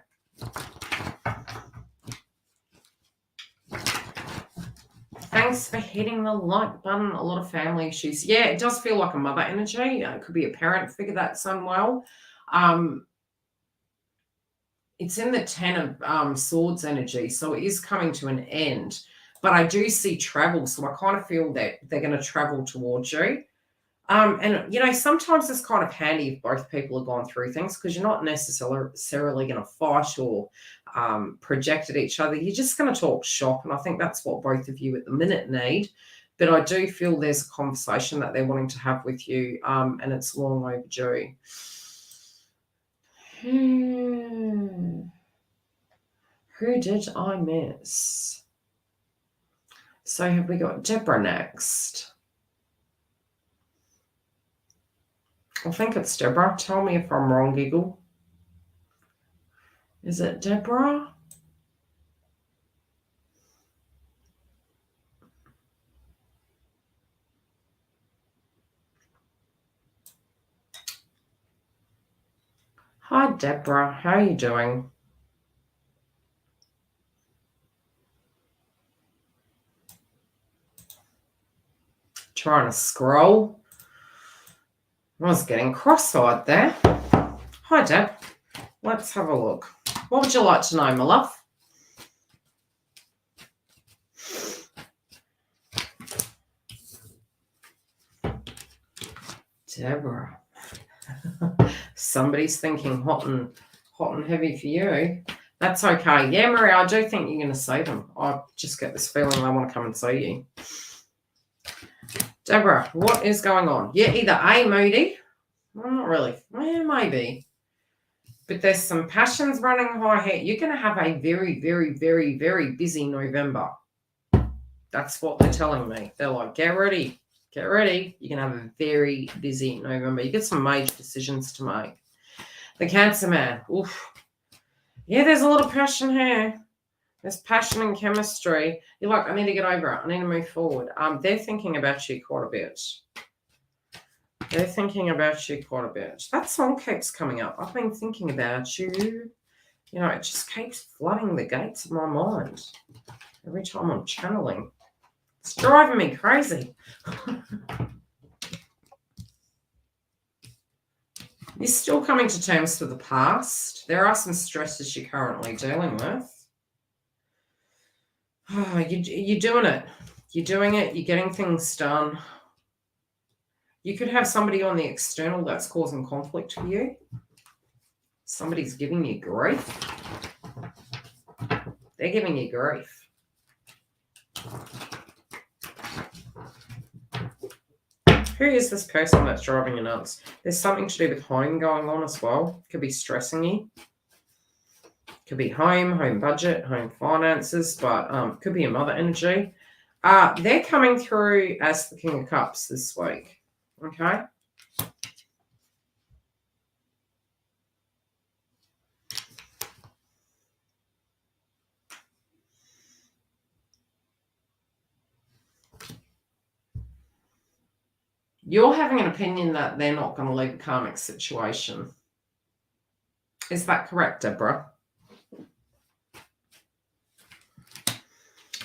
Thanks for hitting the like button. A lot of family issues. Yeah, it does feel like a mother energy. It could be a parent figure that's done well. It's in the 10 of Swords energy, so it is coming to an end. But I do see travel, so I kind of feel that they're going to travel towards you. And, you know, sometimes it's kind of handy if both people have gone through things, because you're not necessarily going to fight or project at each other. You're just going to talk shop, and I think that's what both of you at the minute need. But I do feel there's a conversation that they're wanting to have with you, and it's long overdue. Who did I miss? So have we got Deborah next? I think it's Deborah. Tell me if I'm wrong, Giggle. Is it Deborah? Hi, Deborah. How are you doing? Trying to scroll. I was getting cross-eyed there. Hi, Deb. Let's have a look. What would you like to know, my love? Deborah. Somebody's thinking hot and heavy for you. That's okay. Yeah, Maria, I do think you're going to see them. I just get this feeling they want to come and see you. Deborah, what is going on? Yeah, either A, moody. Well, not really. Well, maybe. But there's some passions running high here. You're going to have a very, very, very, very busy November. That's what they're telling me. They're like, get ready. Get ready. You're going to have a very busy November. You get some major decisions to make. The Cancer man. Oof. Yeah, there's a lot of passion here. There's passion and chemistry. You're like, I need to get over it. I need to move forward. They're thinking about you quite a bit. They're thinking about you quite a bit. That song keeps coming up. I've been thinking about you. You know, it just keeps flooding the gates of my mind every time I'm channeling. It's driving me crazy. You're still coming to terms with the past. There are some stresses you're currently dealing with. You're doing it. You're doing it. You're getting things done. You could have somebody on the external that's causing conflict for you. Somebody's giving you grief. They're giving you grief. Who is this person that's driving you nuts? There's something to do with home going on as well. Could be stressing you. Could be home budget, home finances, but could be a mother energy. They're coming through as the King of Cups this week. Okay. You're having an opinion that they're not going to leave a karmic situation. Is that correct, Deborah?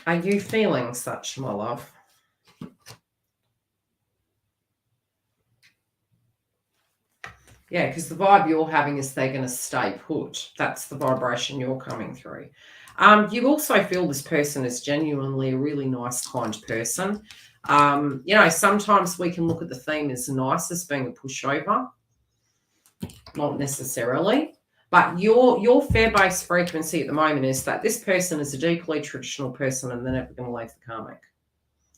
Are you feeling such, my love? Yeah, because the vibe you're having is they're going to stay put. That's the vibration you're coming through. You also feel this person is genuinely a really nice, kind person. You know, sometimes we can look at the theme as nice as being a pushover. Not necessarily. But your fair-based frequency at the moment is that this person is a deeply traditional person and they're never going to leave the karmic.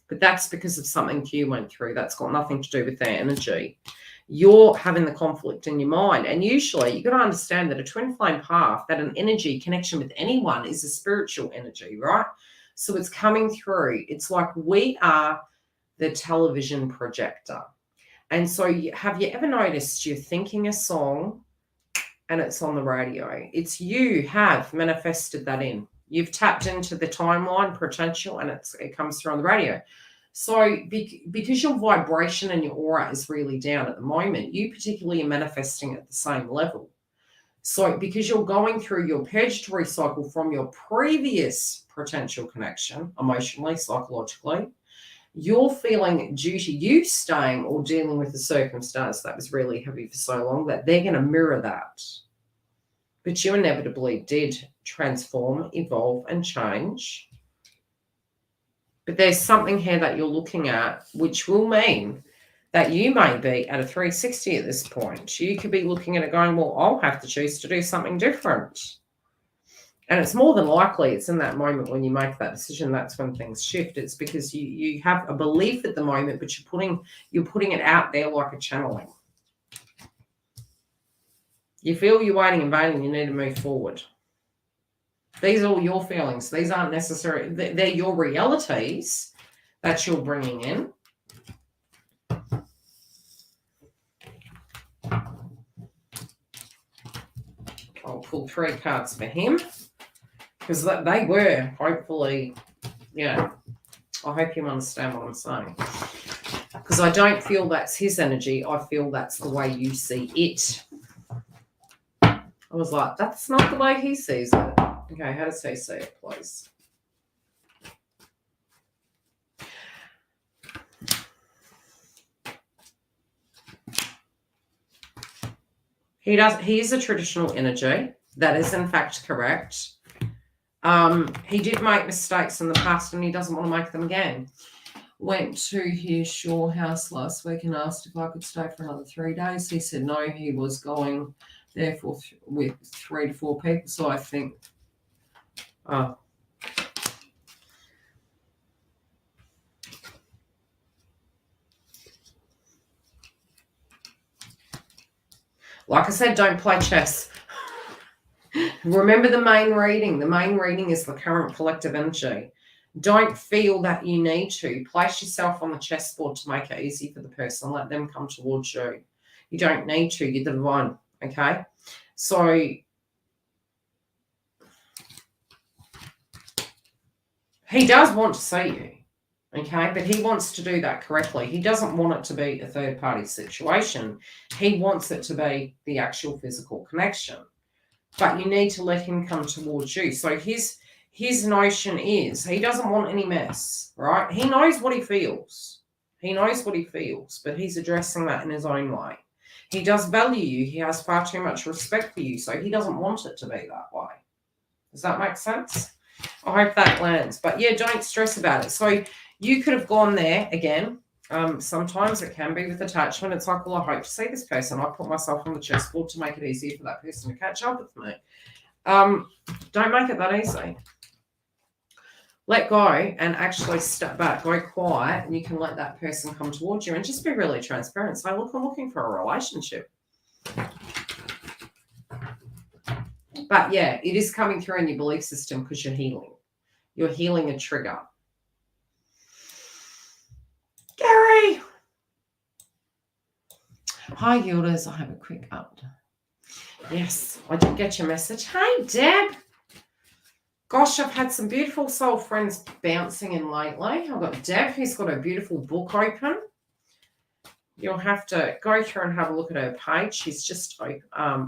But that's because of something you went through. That's got nothing to do with their energy. You're having the conflict in your mind. And usually you've got to understand that a twin flame path, that an energy connection with anyone is a spiritual energy, right? So it's coming through. It's like we are the television projector. And so have you ever noticed you're thinking a song and it's on the radio? It's you have manifested that in. You've tapped into the timeline potential and it comes through on the radio. So because your vibration and your aura is really down at the moment, you particularly are manifesting at the same level. So because you're going through your purge to recycle from your previous potential connection, emotionally, psychologically, you're feeling due to you staying or dealing with the circumstance that was really heavy for so long that they're going to mirror that. But you inevitably did transform, evolve, and change. But there's something here that you're looking at, which will mean that you may be at a 360 at this point. You could be looking at it going, well, I'll have to choose to do something different. And it's more than likely it's in that moment when you make that decision, that's when things shift. It's because you have a belief at the moment, but you're putting it out there like a channeling. You feel you're waiting in vain and you need to move forward. These are all your feelings. These aren't necessary. They're your realities that you're bringing in. I'll pull 3 cards for him because they were hopefully, I hope you understand what I'm saying. Because I don't feel that's his energy. I feel that's the way you see it. I was like, that's not the way he sees it. Okay, how does he see it, please? He is a traditional energy. That is in fact correct. He did make mistakes in the past and he doesn't want to make them again. Went to his shore house last week and asked if I could stay for another 3 days. He said no, he was going there with 3 to 4 people. So I think, like I said, don't play chess. Remember the main reading. The main reading is the current collective energy. Don't feel that you need to. Place yourself on the chessboard to make it easy for the person. Let them come towards you. You don't need to. You're the divine. Okay? So he does want to see you. Okay? But he wants to do that correctly. He doesn't want it to be a third-party situation. He wants it to be the actual physical connection. But you need to let him come towards you. So his notion is he doesn't want any mess, right? He knows what he feels. He knows what he feels, but he's addressing that in his own way. He does value you. He has far too much respect for you, so he doesn't want it to be that way. Does that make sense? I hope that lands. But yeah, don't stress about it. So you could have gone there again. Sometimes it can be with attachment. It's like, well, I hope to see this person. I put myself on the chessboard to make it easier for that person to catch up with me. Don't make it that easy. Let go and actually step back, go quiet, and you can let that person come towards you and just be really transparent. Say, look, I'm looking for a relationship. But yeah, it is coming through in your belief system because you're healing. You're healing a trigger. Gary. Hi, Yildiz. I have a quick update. Yes, I did get your message. Hey, Deb. Gosh, I've had some beautiful soul friends bouncing in lately. I've got Deb, who's got a beautiful book open. You'll have to go through and have a look at her page. She's just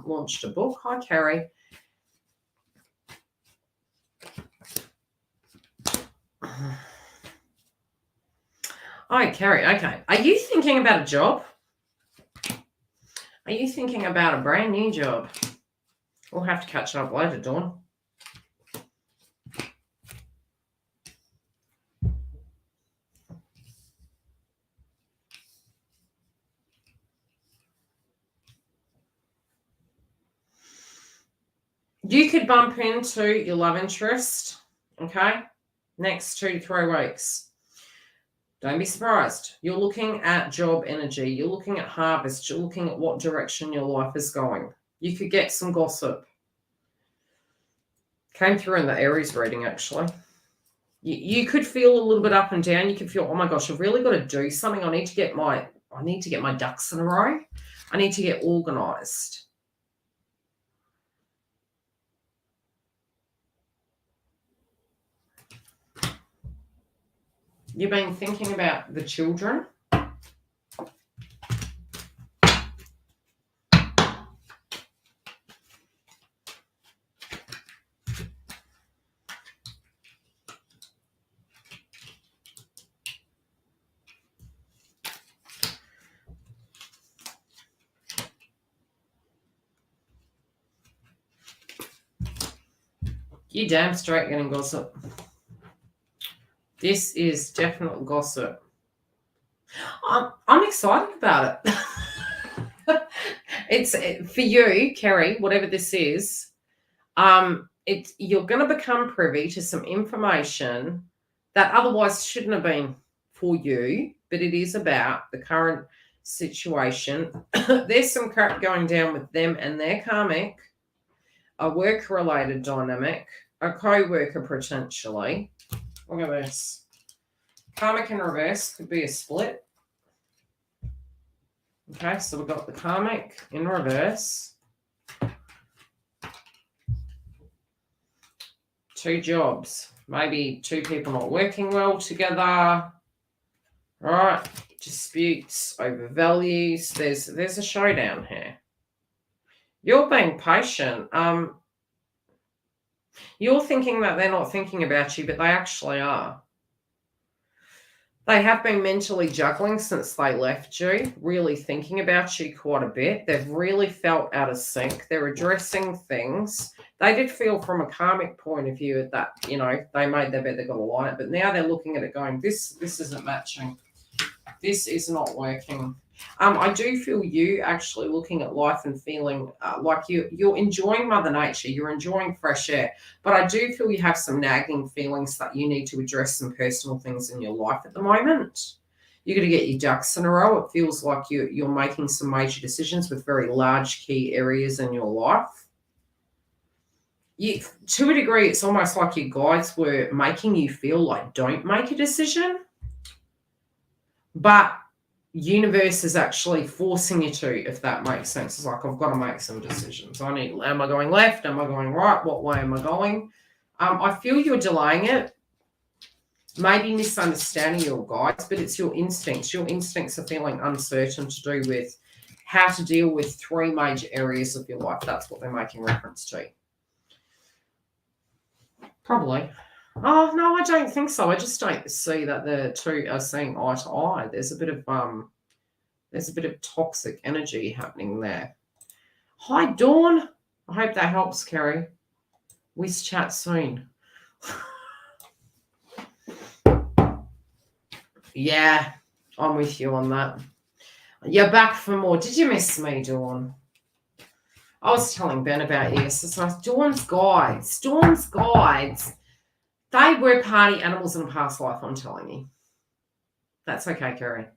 launched a book. Hi, Carrie. Hi, Carrie. Okay. Are you thinking about a job? Are you thinking about a brand new job? We'll have to catch up later, Dawn. You could bump into your love interest, okay, next 2 to 3 weeks. Don't be surprised. You're looking at job energy. You're looking at harvest. You're looking at what direction your life is going. You could get some gossip. Came through in the Aries reading, actually. You could feel a little bit up and down. You could feel, oh my gosh, I've really got to do something. I need to get my ducks in a row. I need to get organized. You've been thinking about the children. You damn straight getting gossip. This is definite gossip. I'm excited about it. It's for you, Kerry, whatever this is. You're going to become privy to some information that otherwise shouldn't have been for you, but it is about the current situation. There's some crap going down with them and their karmic, a work-related dynamic, a co-worker potentially. Look at this. Karmic in reverse could be a split. Okay, so we've got the karmic in reverse. 2 jobs. Maybe 2 people not working well together. Right. Disputes over values. There's a showdown here. You're being patient. You're thinking that they're not thinking about you, but they actually are. They have been mentally juggling since they left you, really thinking about you quite a bit. They've really felt out of sync. They're addressing things. They did feel from a karmic point of view that, they made their bed, they got to line it. But now they're looking at it going, this isn't matching. This is not working. I do feel you actually looking at life and feeling like you're enjoying Mother Nature, you're enjoying fresh air, but I do feel you have some nagging feelings that you need to address some personal things in your life at the moment. You're going to get your ducks in a row. It feels like you're making some major decisions with very large key areas in your life. To a degree, it's almost like your guides were making you feel like don't make a decision, but universe is actually forcing you to, if that makes sense. It's like, I've got to make some decisions. Am I going left? Am I going right? What way am I going? I feel you're delaying it, maybe misunderstanding your guides, but it's your instincts. Your instincts are feeling uncertain to do with how to deal with 3 major areas of your life. That's what they're making reference to. Probably. Oh, no, I don't think so. I just don't see that the 2 are seeing eye to eye. There's a bit of toxic energy happening there. Hi, Dawn. I hope that helps, Kerry. We chat soon. Yeah, I'm with you on that. You're back for more. Did you miss me, Dawn? I was telling Ben about exercise. Dawn's guides, they were party animals in a past life, I'm telling you. That's okay, Kerry.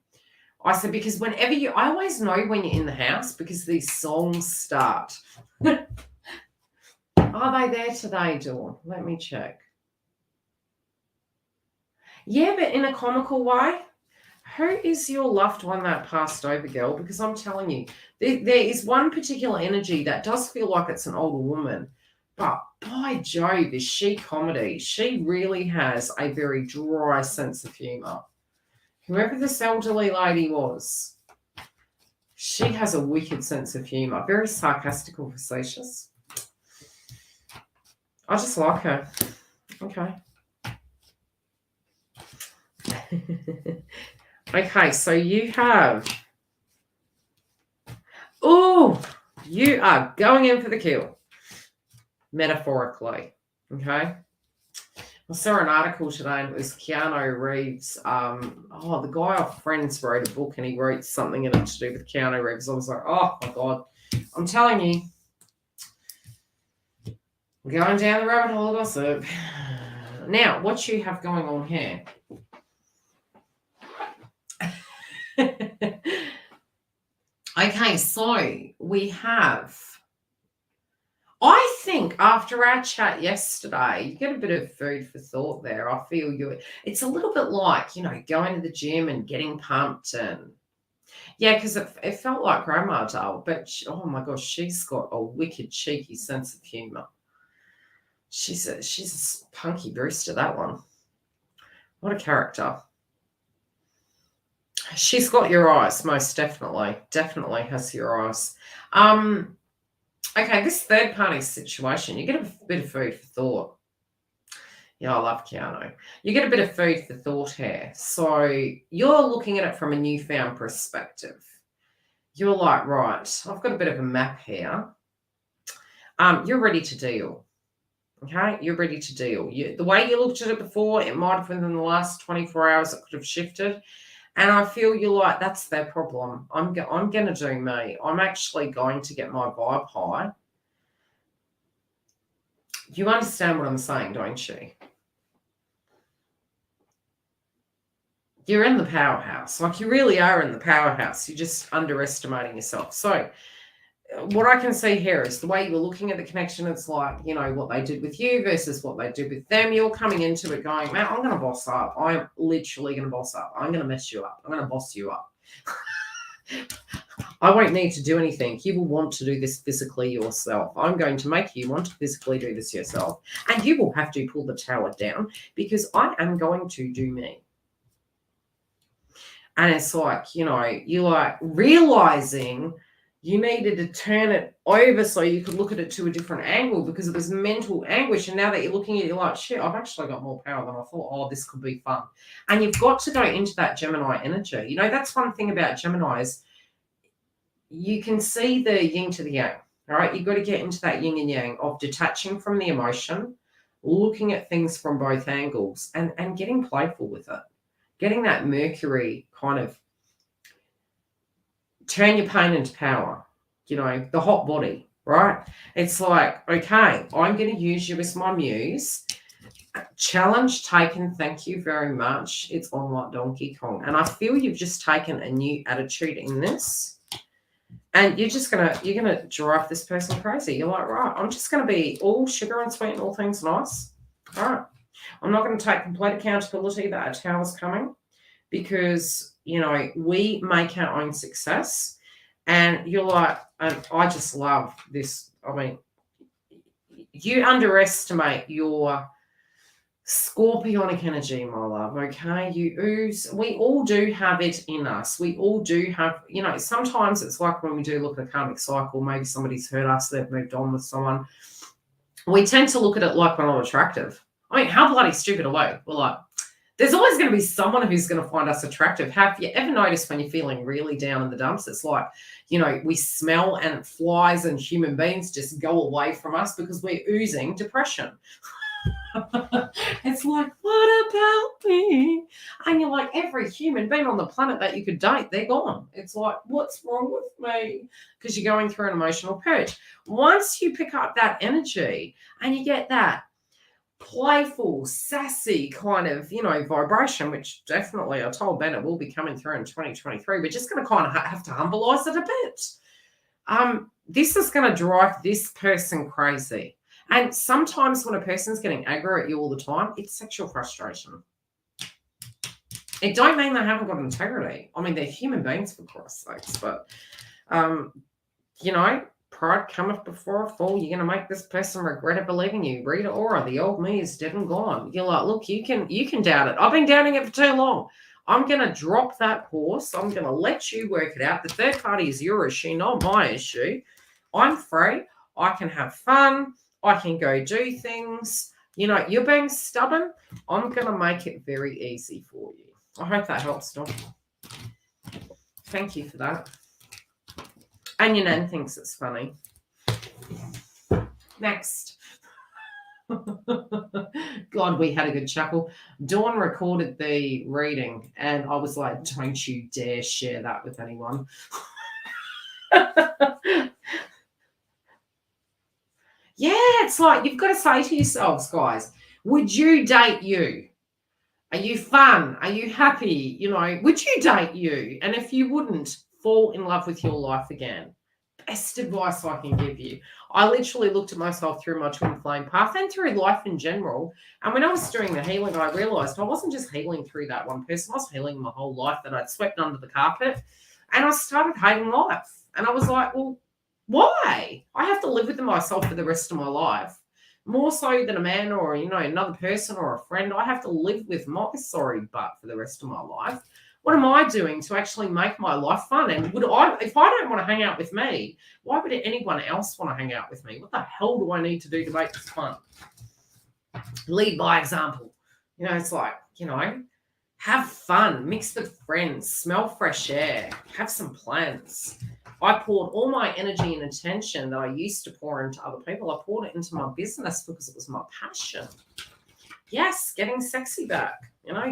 I said, because whenever I always know when you're in the house because these songs start. Are they there today, Dawn? Let me check. Yeah, but in a comical way. Who is your loved one that passed over, girl? Because I'm telling you, there is one particular energy that does feel like it's an older woman. But by Jove, is she comedy. She really has a very dry sense of humour. Whoever this elderly lady was, she has a wicked sense of humour. Very sarcastic or facetious. I just like her. Okay. Okay, so you have... Oh, you are going in for the kill. Metaphorically. Okay. I saw an article today and it was Keanu Reeves. The guy off Friends wrote a book and he wrote something in it to do with Keanu Reeves. I was like, oh my God. I'm telling you. We're going down the rabbit hole of gossip. Now, what you have going on here. Okay, so we have... I think after our chat yesterday, you get a bit of food for thought there. I feel you. It's a little bit like, going to the gym and getting pumped and yeah, because it felt like Grandma Dale, but oh my gosh, she's got a wicked cheeky sense of humour. She's a punky Brewster, that one. What a character. She's got your eyes, most definitely. Definitely has your eyes. Okay, this third party situation, you get a bit of food for thought. Yeah, I love Keanu. You get a bit of food for thought here. So you're looking at it from a newfound perspective. You're like, right, I've got a bit of a map here. You're ready to deal. Okay, you're ready to deal. The way you looked at it before, it might have within the last 24 hours, it could have shifted. And I feel you're like, that's their problem. I'm going to do me. I'm actually going to get my vibe high. You understand what I'm saying, don't you? You're in the powerhouse. Like, you really are in the powerhouse. You're just underestimating yourself. So what I can see here is the way you're looking at the connection. It's like, what they did with you versus what they did with them. You're coming into it going, man, I'm going to boss up. I'm literally going to boss up. I'm going to mess you up. I'm going to boss you up. I won't need to do anything. You will want to do this physically yourself. I'm going to make you want to physically do this yourself. And you will have to pull the tower down because I am going to do me. And it's like, you're like realizing you needed to turn it over so you could look at it to a different angle because it was mental anguish. And now that you're looking at it, you're like, shit, I've actually got more power than I thought. Oh, this could be fun. And you've got to go into that Gemini energy. That's one thing about Geminis. You can see the yin to the yang, all right? You've got to get into that yin and yang of detaching from the emotion, looking at things from both angles and getting playful with it. Getting that Mercury kind of turn your pain into power, the hot body, right? It's like, okay, I'm going to use you as my muse. Challenge taken, thank you very much. It's on like Donkey Kong. And I feel you've just taken a new attitude in this. And you're gonna drive this person crazy. You're like, right, I'm just gonna be all sugar and sweet and all things nice. All right. I'm not going to take complete accountability that our tower's coming because, we make our own success. And you're like, I just love this. I mean, you underestimate your Scorpionic energy, my love, okay? You ooze. We all do have it in us. We all do have, sometimes it's like when we do look at a karmic cycle, maybe somebody's hurt us, they've moved on with someone. We tend to look at it like we're not attractive. I mean, how bloody stupid are we? We're like, there's always going to be someone who's going to find us attractive. Have you ever noticed when you're feeling really down in the dumps, it's like, we smell and flies and human beings just go away from us because we're oozing depression. It's like, what about me? And you're like, every human being on the planet that you could date, they're gone. It's like, what's wrong with me? Because you're going through an emotional purge. Once you pick up that energy and you get that playful, sassy kind of, vibration, which definitely I told Ben it will be coming through in 2023. We're just going to kind of have to humbleize it a bit. This is going to drive this person crazy. And sometimes when a person's getting aggro at you all the time, it's sexual frustration. It don't mean they haven't got integrity. I mean, they're human beings, for Christ's sakes. But, pride cometh before a fall. You're going to make this person regret it believing you. Read it, aura. The old me is dead and gone. You're like, look, you can doubt it. I've been doubting it for too long. I'm going to drop that horse. I'm going to let you work it out. The third party is your issue, not my issue. I'm free. I can have fun. I can go do things. You're being stubborn. I'm going to make it very easy for you. I hope that helps, Doc. Thank you for that. And your nan thinks it's funny. Next. God, we had a good chuckle. Dawn recorded the reading, and I was like, don't you dare share that with anyone. Yeah, it's like you've got to say to yourselves, guys, would you date you? Are you fun? Are you happy? Would you date you? And if you wouldn't, fall in love with your life again. Best advice I can give you. I literally looked at myself through my twin flame path and through life in general. And when I was doing the healing, I realized I wasn't just healing through that one person. I was healing my whole life that I'd swept under the carpet. And I started hating life. And I was like, well, why? I have to live with myself for the rest of my life. More so than a man or, another person or a friend. I have to live with my sorry butt for the rest of my life. What am I doing to actually make my life fun? And if I don't want to hang out with me, why would anyone else want to hang out with me? What the hell do I need to do to make this fun? Lead by example. It's like, have fun, mix with friends, smell fresh air, have some plans. I poured all my energy and attention that I used to pour into other people. I poured it into my business because it was my passion. Yes, getting sexy back.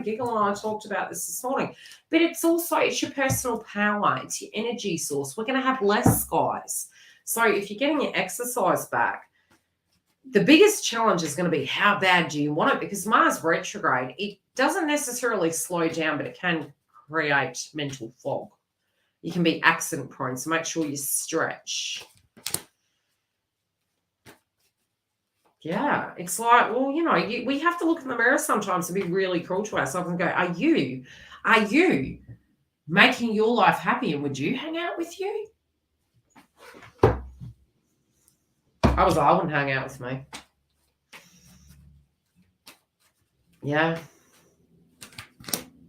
Giggle and I talked about this morning. But it's your personal power. It's your energy source. We're going to have less, guys. So if you're getting your exercise back, the biggest challenge is going to be how bad do you want it? Because Mars retrograde, it doesn't necessarily slow down, but it can create mental fog. You can be accident prone, so make sure you stretch. Yeah, it's like, well, we have to look in the mirror sometimes and be really cruel to ourselves and go, are you making your life happy, and would you hang out with you? I wouldn't hang out with me. Yeah.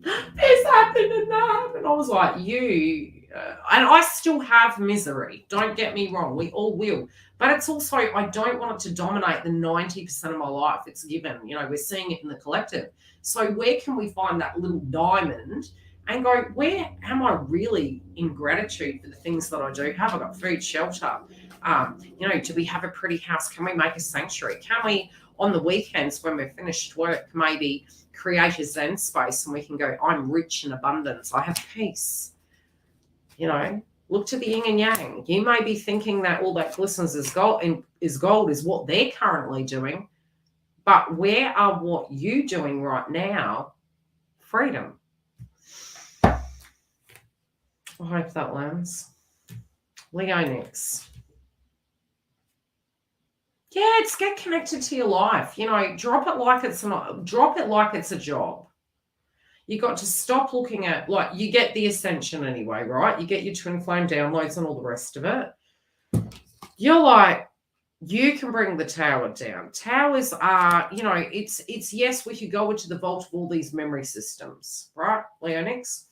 This happened and that happened. I was like, and I still have misery. Don't get me wrong. We all will. But it's also, I don't want it to dominate the 90% of my life. It's given, we're seeing it in the collective. So where can we find that little diamond and go, where am I really in gratitude for the things that I do? Have I got food, shelter? Do we have a pretty house? Can we make a sanctuary? Can we, on the weekends when we're finished work, maybe create a Zen space and we can go, I'm rich in abundance. I have peace. Look to the yin and yang. You may be thinking that all that glistens is gold is what they're currently doing. But where are what you doing right now? Freedom. I hope that lands. Leo next. Yeah, it's get connected to your life. Drop it like it's a job. You got to stop looking at, like, you get the ascension anyway, right? You get your twin flame downloads and all the rest of it. You're like, you can bring the tower down. Towers are, it's yes, we could go into the vault of all these memory systems, right, Leonix?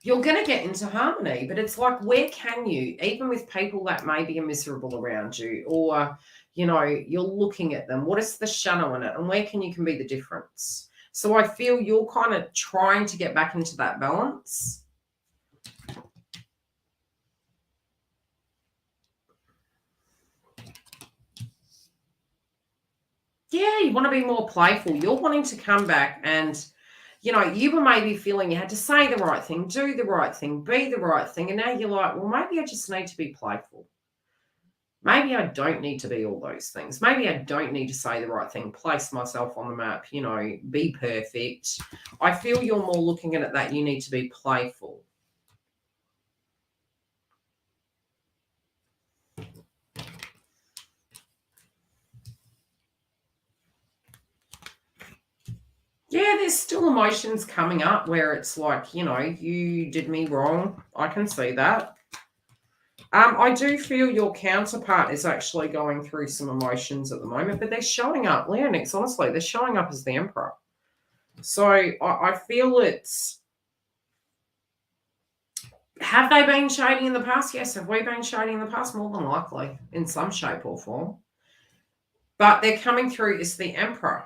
You're going to get into harmony, but it's like, where can you, even with people that maybe are miserable around you, or, you're looking at them, what is the shadow in it, and where can be the difference? So I feel you're kind of trying to get back into that balance. you want to be more playful. You're wanting to come back and, you know, you were maybe feeling you had to say the right thing, do the right thing, be the right thing. And now you're like, well, maybe I just need to be playful. Maybe I don't need to be all those things. Maybe I don't need to say the right thing, place myself on the map, you know, be perfect. I feel you're more looking at it that you need to be playful. Yeah, there's still emotions coming up where it's like, you know, you did me wrong. I can see that. I do feel your counterpart is actually going through some emotions at the moment, but they're showing up, Leonix, honestly, they're showing up as the Emperor. So I feel it's, have they been shady in the past? Yes. Have we been shady in the past? More than likely, in some shape or form. But they're coming through as the Emperor.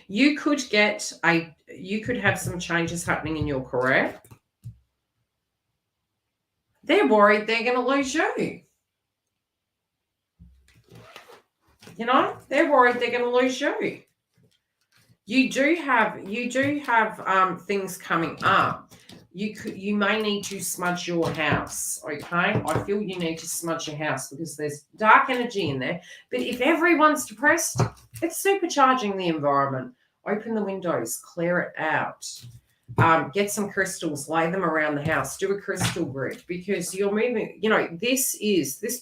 You could have some changes happening in your career. They're worried they're going to lose you. You know, they're worried they're going to lose you. You do have things coming up. You may need to smudge your house, okay? I feel you need to smudge your house because there's dark energy in there. But if everyone's depressed, it's supercharging the environment. Open the windows, clear it out. Get some crystals, lay them around the house, do a crystal grid because you're moving, you know, this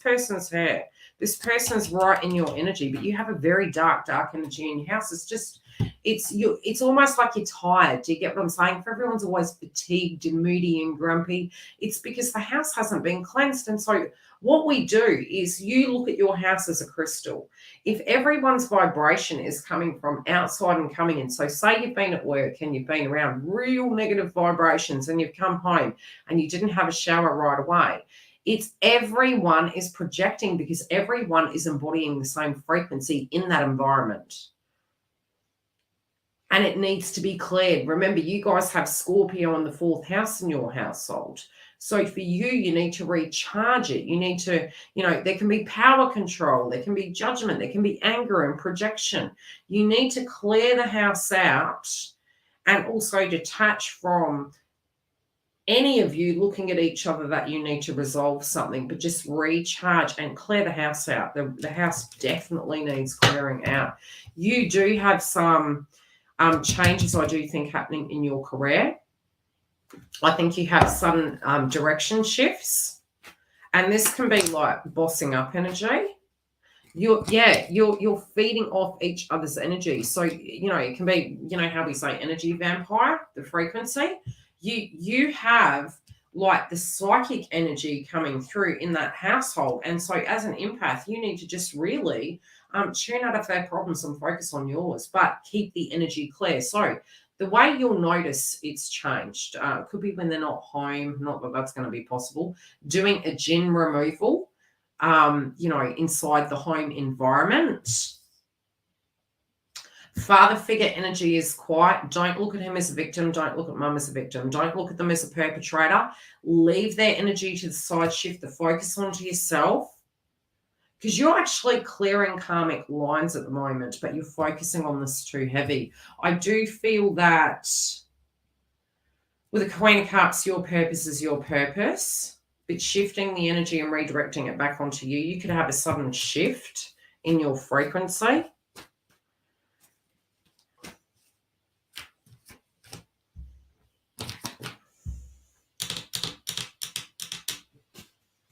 person's hair. This person's right in your energy, but you have a very dark energy in your house. It's just, it's almost like you're tired. Do you get what I'm saying? If everyone's always fatigued and moody and grumpy, it's because the house hasn't been cleansed. And so what we do is you look at your house as a crystal. If everyone's vibration is coming from outside and coming in, so say you've been at work and you've been around real negative vibrations and you've come home and you didn't have a shower right away, it's everyone is projecting because everyone is embodying the same frequency in that environment. And it needs to be cleared. Remember, you guys have Scorpio in the 4th house in your household. So for you, you need to recharge it. You need to, you know, there can be power control. There can be judgment. There can be anger and projection. You need to clear the house out and also detach from any of you looking at each other that you need to resolve something, but just recharge and clear the house out. The house definitely needs clearing out. You do have some changes, I do think, happening in your career. I think you have sudden direction shifts, and this can be like bossing up energy. You're feeding off each other's energy. So, you know, it can be, you know, how we say energy vampire, the frequency. You have like the psychic energy coming through in that household. And so as an empath, you need to just really tune out of their problems and focus on yours, but keep the energy clear. So the way you'll notice it's changed could be when they're not home, not that that's going to be possible, doing a jinn removal, you know, inside the home environment. Father figure energy is quiet. Don't look at him as a victim. Don't look at mum as a victim. Don't look at them as a perpetrator. Leave their energy to the side. Shift the focus onto yourself because you're actually clearing karmic lines at the moment, but you're focusing on this too heavy. I do feel that with the Queen of Cups, your purpose is your purpose, but shifting the energy and redirecting it back onto you, you could have a sudden shift in your frequency.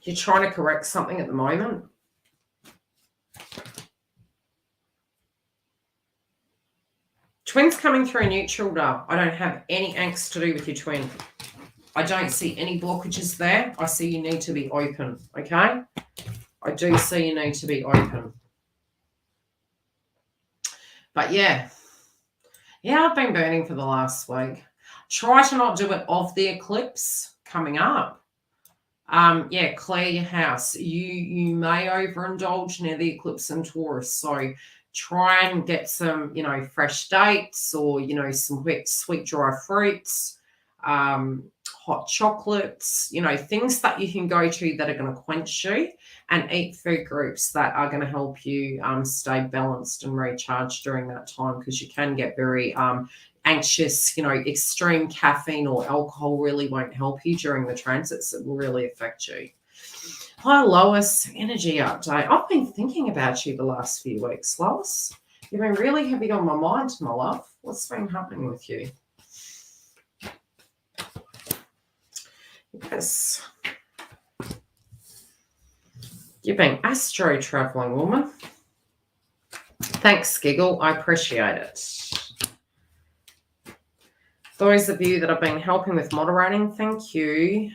You're trying to correct something at the moment. Twins coming through neutral, though. I don't have any angst to do with your twin. I don't see any blockages there. I see you need to be open, okay? I do see you need to be open. But yeah, I've been burning for the last week. Try to not do it off the eclipse coming up. Yeah, clear your house. You may overindulge near the eclipse in Taurus, so try and get some, you know, fresh dates or, you know, some sweet dry fruits. hot chocolates, you know, things that you can go to that are going to quench you, and eat food groups that are going to help you stay balanced and recharged during that time, because you can get very anxious. You know, extreme caffeine or alcohol really won't help you during the transits. It will really affect you. Hi, Lois. Energy update. I've been thinking about you the last few weeks, Lois. You've been really heavy on my mind, my love. What's been happening with you? Yes. You've been astro traveling, woman. Thanks, Giggle. I appreciate it. Those of you that have been helping with moderating, thank you.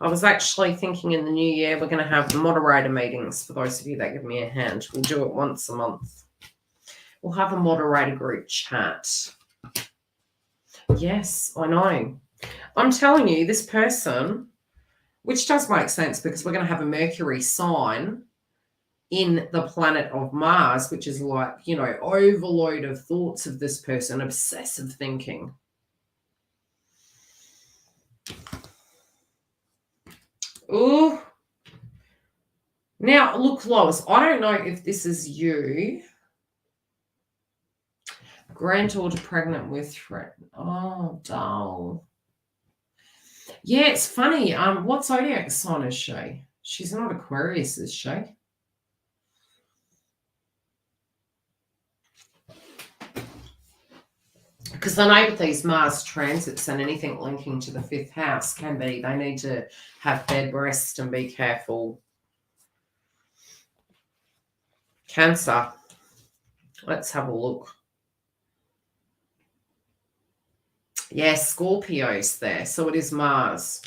I was actually thinking in the new year we're going to have moderator meetings for those of you that give me a hand. We'll do it once a month. We'll have a moderator group chat. Yes, I know. I'm telling you, this person, which does make sense because we're going to have a Mercury sign in the planet of Mars, which is like, you know, overload of thoughts of this person, obsessive thinking. Ooh. Now, look, Lois, I don't know if this is you. Granddaughter pregnant with threat. Oh, dull. Yeah, it's funny. What zodiac sign is she? She's not Aquarius, is she? Because I know with these Mars transits and anything linking to the 5th house can be, they need to have bed rest and be careful. Cancer. Let's have a look. Yes, Scorpio's there. So it is Mars.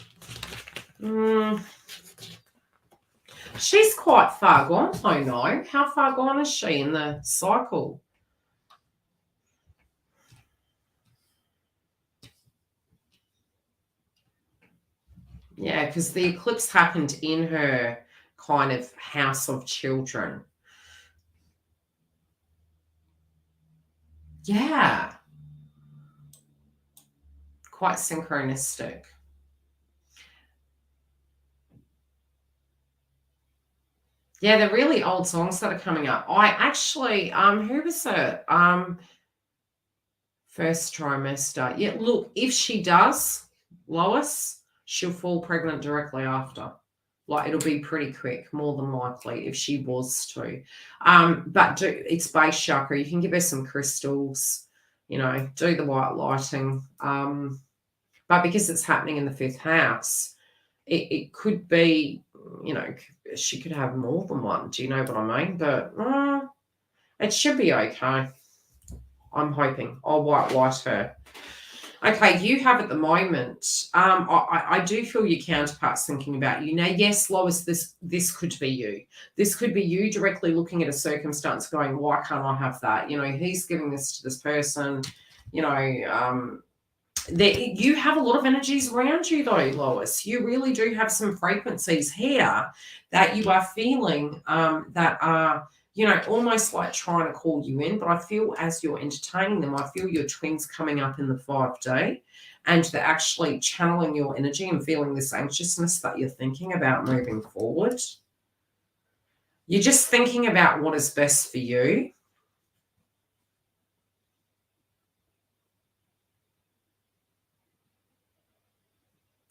She's quite far gone, I know. How far gone is she in the cycle? Yeah, because the eclipse happened in her kind of house of children. Yeah. Quite synchronistic. Yeah, they're really old songs that are coming up. I actually, who was it? First trimester. Yeah, look, if she does, Lois, she'll fall pregnant directly after. Like, it'll be pretty quick, more than likely, if she was to. But it's base chakra. You can give her some crystals, you know, do the white lighting. But because it's happening in the 5th house, it could be, you know, she could have more than one. Do you know what I mean? But it should be okay. I'm hoping. I'll white light her. Okay, you have at the moment, I do feel your counterparts thinking about you. Now, yes, Lois, this could be you. This could be you directly looking at a circumstance going, why can't I have that? You know, he's giving this to this person. You know, you have a lot of energies around you, though, Lois. You really do have some frequencies here that you are feeling that are, you know, almost like trying to call you in. But I feel as you're entertaining them, I feel your twins coming up in the 5D, and they're actually channeling your energy and feeling this anxiousness that you're thinking about moving forward. You're just thinking about what is best for you.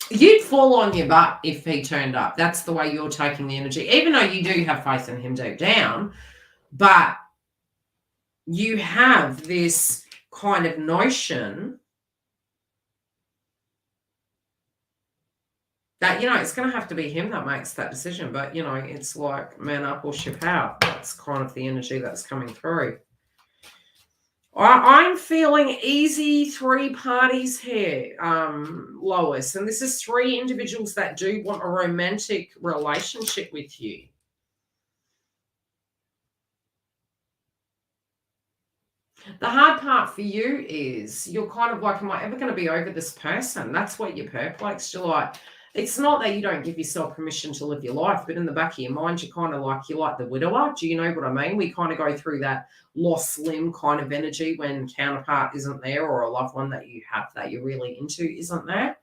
You'd fall on your butt if he turned up. That's the way you're taking the energy, even though you do have faith in him deep down. But you have this kind of notion that, you know, it's going to have to be him that makes that decision. But, you know, it's like man up or ship out. That's kind of the energy that's coming through. I'm feeling easy 3 parties here, Lois. And this is 3 individuals that do want a romantic relationship with you. The hard part for you is you're kind of like, am I ever going to be over this person? That's what you're perplexed. You're like, It's not that you don't give yourself permission to live your life, but in the back of your mind, you're like the widower. Do you know what I mean? We kind of go through that lost limb kind of energy when counterpart isn't there, or a loved one that you have that you're really into isn't there.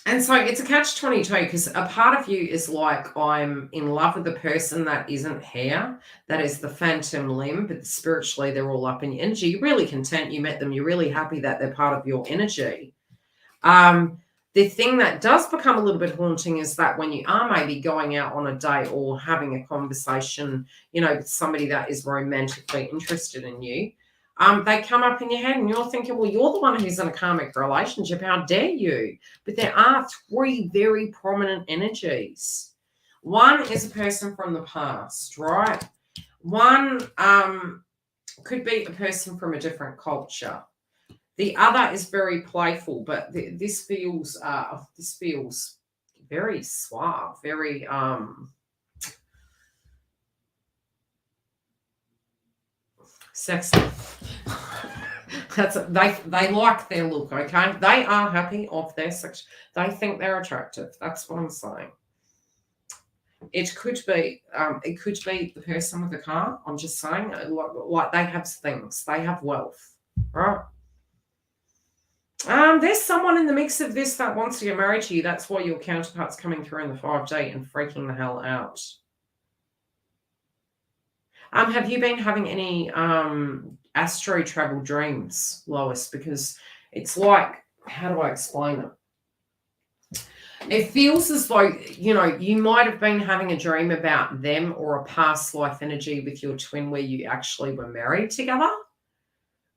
And so it's a catch-22 because a part of you is like, I'm in love with the person that isn't here. That is the phantom limb, but spiritually they're all up in your energy. You're really content you met them. You're really happy that they're part of your energy. The thing that does become a little bit haunting is that when you are maybe going out on a date or having a conversation, you know, with somebody that is romantically interested in you, they come up in your head and you're thinking, well, you're the one who's in a karmic relationship. How dare you? But there are three very prominent energies. One is a person from the past, right? One could be a person from a different culture. The other is very playful, but this feels very suave, very sexy. They like their look, okay? They are happy of their sex. They think they're attractive. That's what I'm saying. It could be the person with the car. I'm just saying, like they have things, they have wealth, right? There's someone in the mix of this that wants to get married to you. That's why your counterpart's coming through in the 5D and freaking the hell out. Have you been having any astro travel dreams, Lois? Because it's like, how do I explain it? It feels as though, you know, you might have been having a dream about them or a past life energy with your twin where you actually were married together,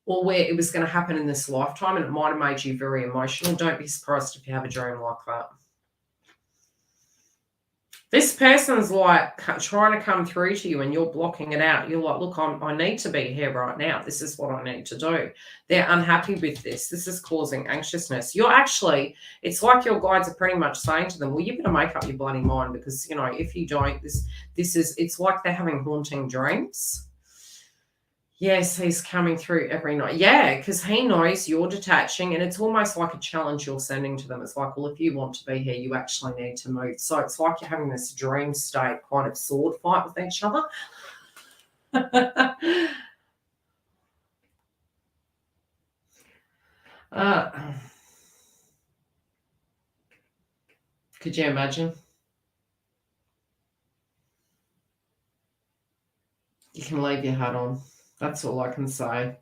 or where it was going to happen in this lifetime, and it might have made you very emotional. Don't be surprised if you have a dream like that. This person's like trying to come through to you and you're blocking it out. You're like, look, I need to be here right now. This is what I need to do. They're unhappy with this. This is causing anxiousness. It's like your guides are pretty much saying to them, well, you better make up your bloody mind, because, you know, if you don't, it's like they're having haunting dreams. Yes, he's coming through every night. Yeah, because he knows you're detaching, and it's almost like a challenge you're sending to them. It's like, well, if you want to be here, you actually need to move. So it's like you're having this dream state kind of sword fight with each other. Could you imagine? You can leave your hat on. That's all I can say.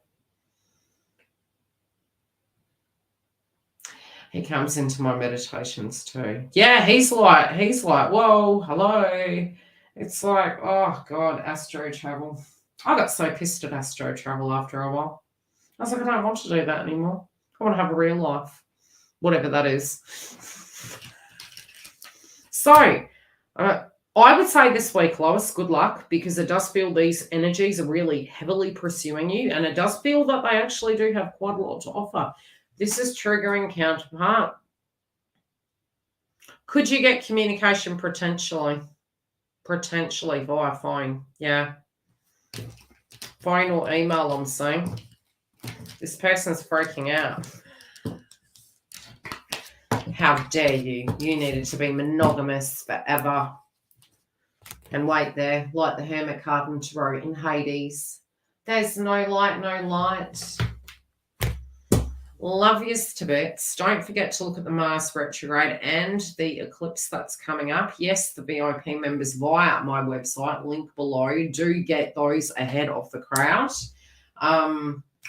He comes into my meditations too. Yeah, he's like, whoa, hello. It's like, oh God, astro travel. I got so pissed at astro travel after a while. I was like, I don't want to do that anymore. I want to have a real life, whatever that is. So, I would say this week, Lois, good luck, because it does feel these energies are really heavily pursuing you, and it does feel that they actually do have quite a lot to offer. This is triggering counterpart. Could you get communication potentially via phone? Yeah. Phone or email, I'm saying. This person's freaking out. How dare you? You needed to be monogamous forever. And wait there, like the Hermit card in Tarot in Hades. There's no light, no light. Love yous to bits. Don't forget to look at the Mars retrograde and the eclipse that's coming up. Yes, the VIP members via my website, link below, do get those ahead of the crowd.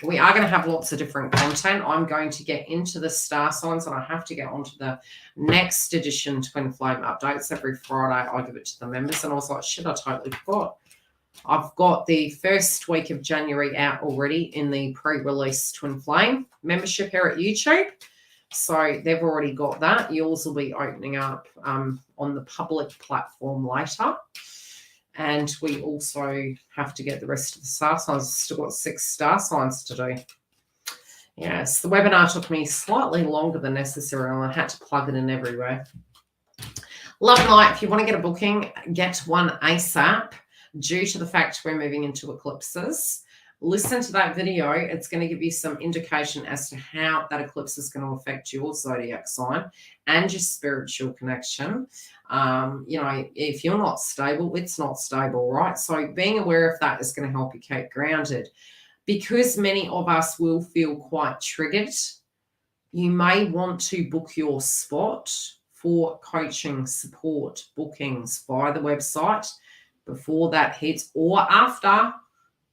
We are going to have lots of different content. I'm going to get into the star signs, and I have to get onto the next edition Twin Flame updates. Every Friday I give it to the members, and I was like, shit, I totally forgot. I've got the first week of January out already in the pre-release Twin Flame membership here at YouTube. So they've already got that. Yours will be opening up on the public platform later. And we also have to get the rest of the star signs. I've still got 6 star signs to do. Yes, the webinar took me slightly longer than necessary, and I had to plug it in everywhere. Love and light, if you want to get a booking, get one ASAP. Due to the fact we're moving into eclipses, listen to that video. It's going to give you some indication as to how that eclipse is going to affect your zodiac sign and your spiritual connection. If you're not stable, it's not stable, right? So being aware of that is going to help you keep grounded. Because many of us will feel quite triggered, you may want to book your spot for coaching support bookings via the website before that hits or after.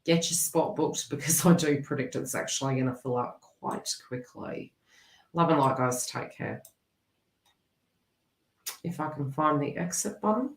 Get your spot booked, because I do predict it's actually going to fill up quite quickly. Love and light, guys. Take care. If I can find the exit button.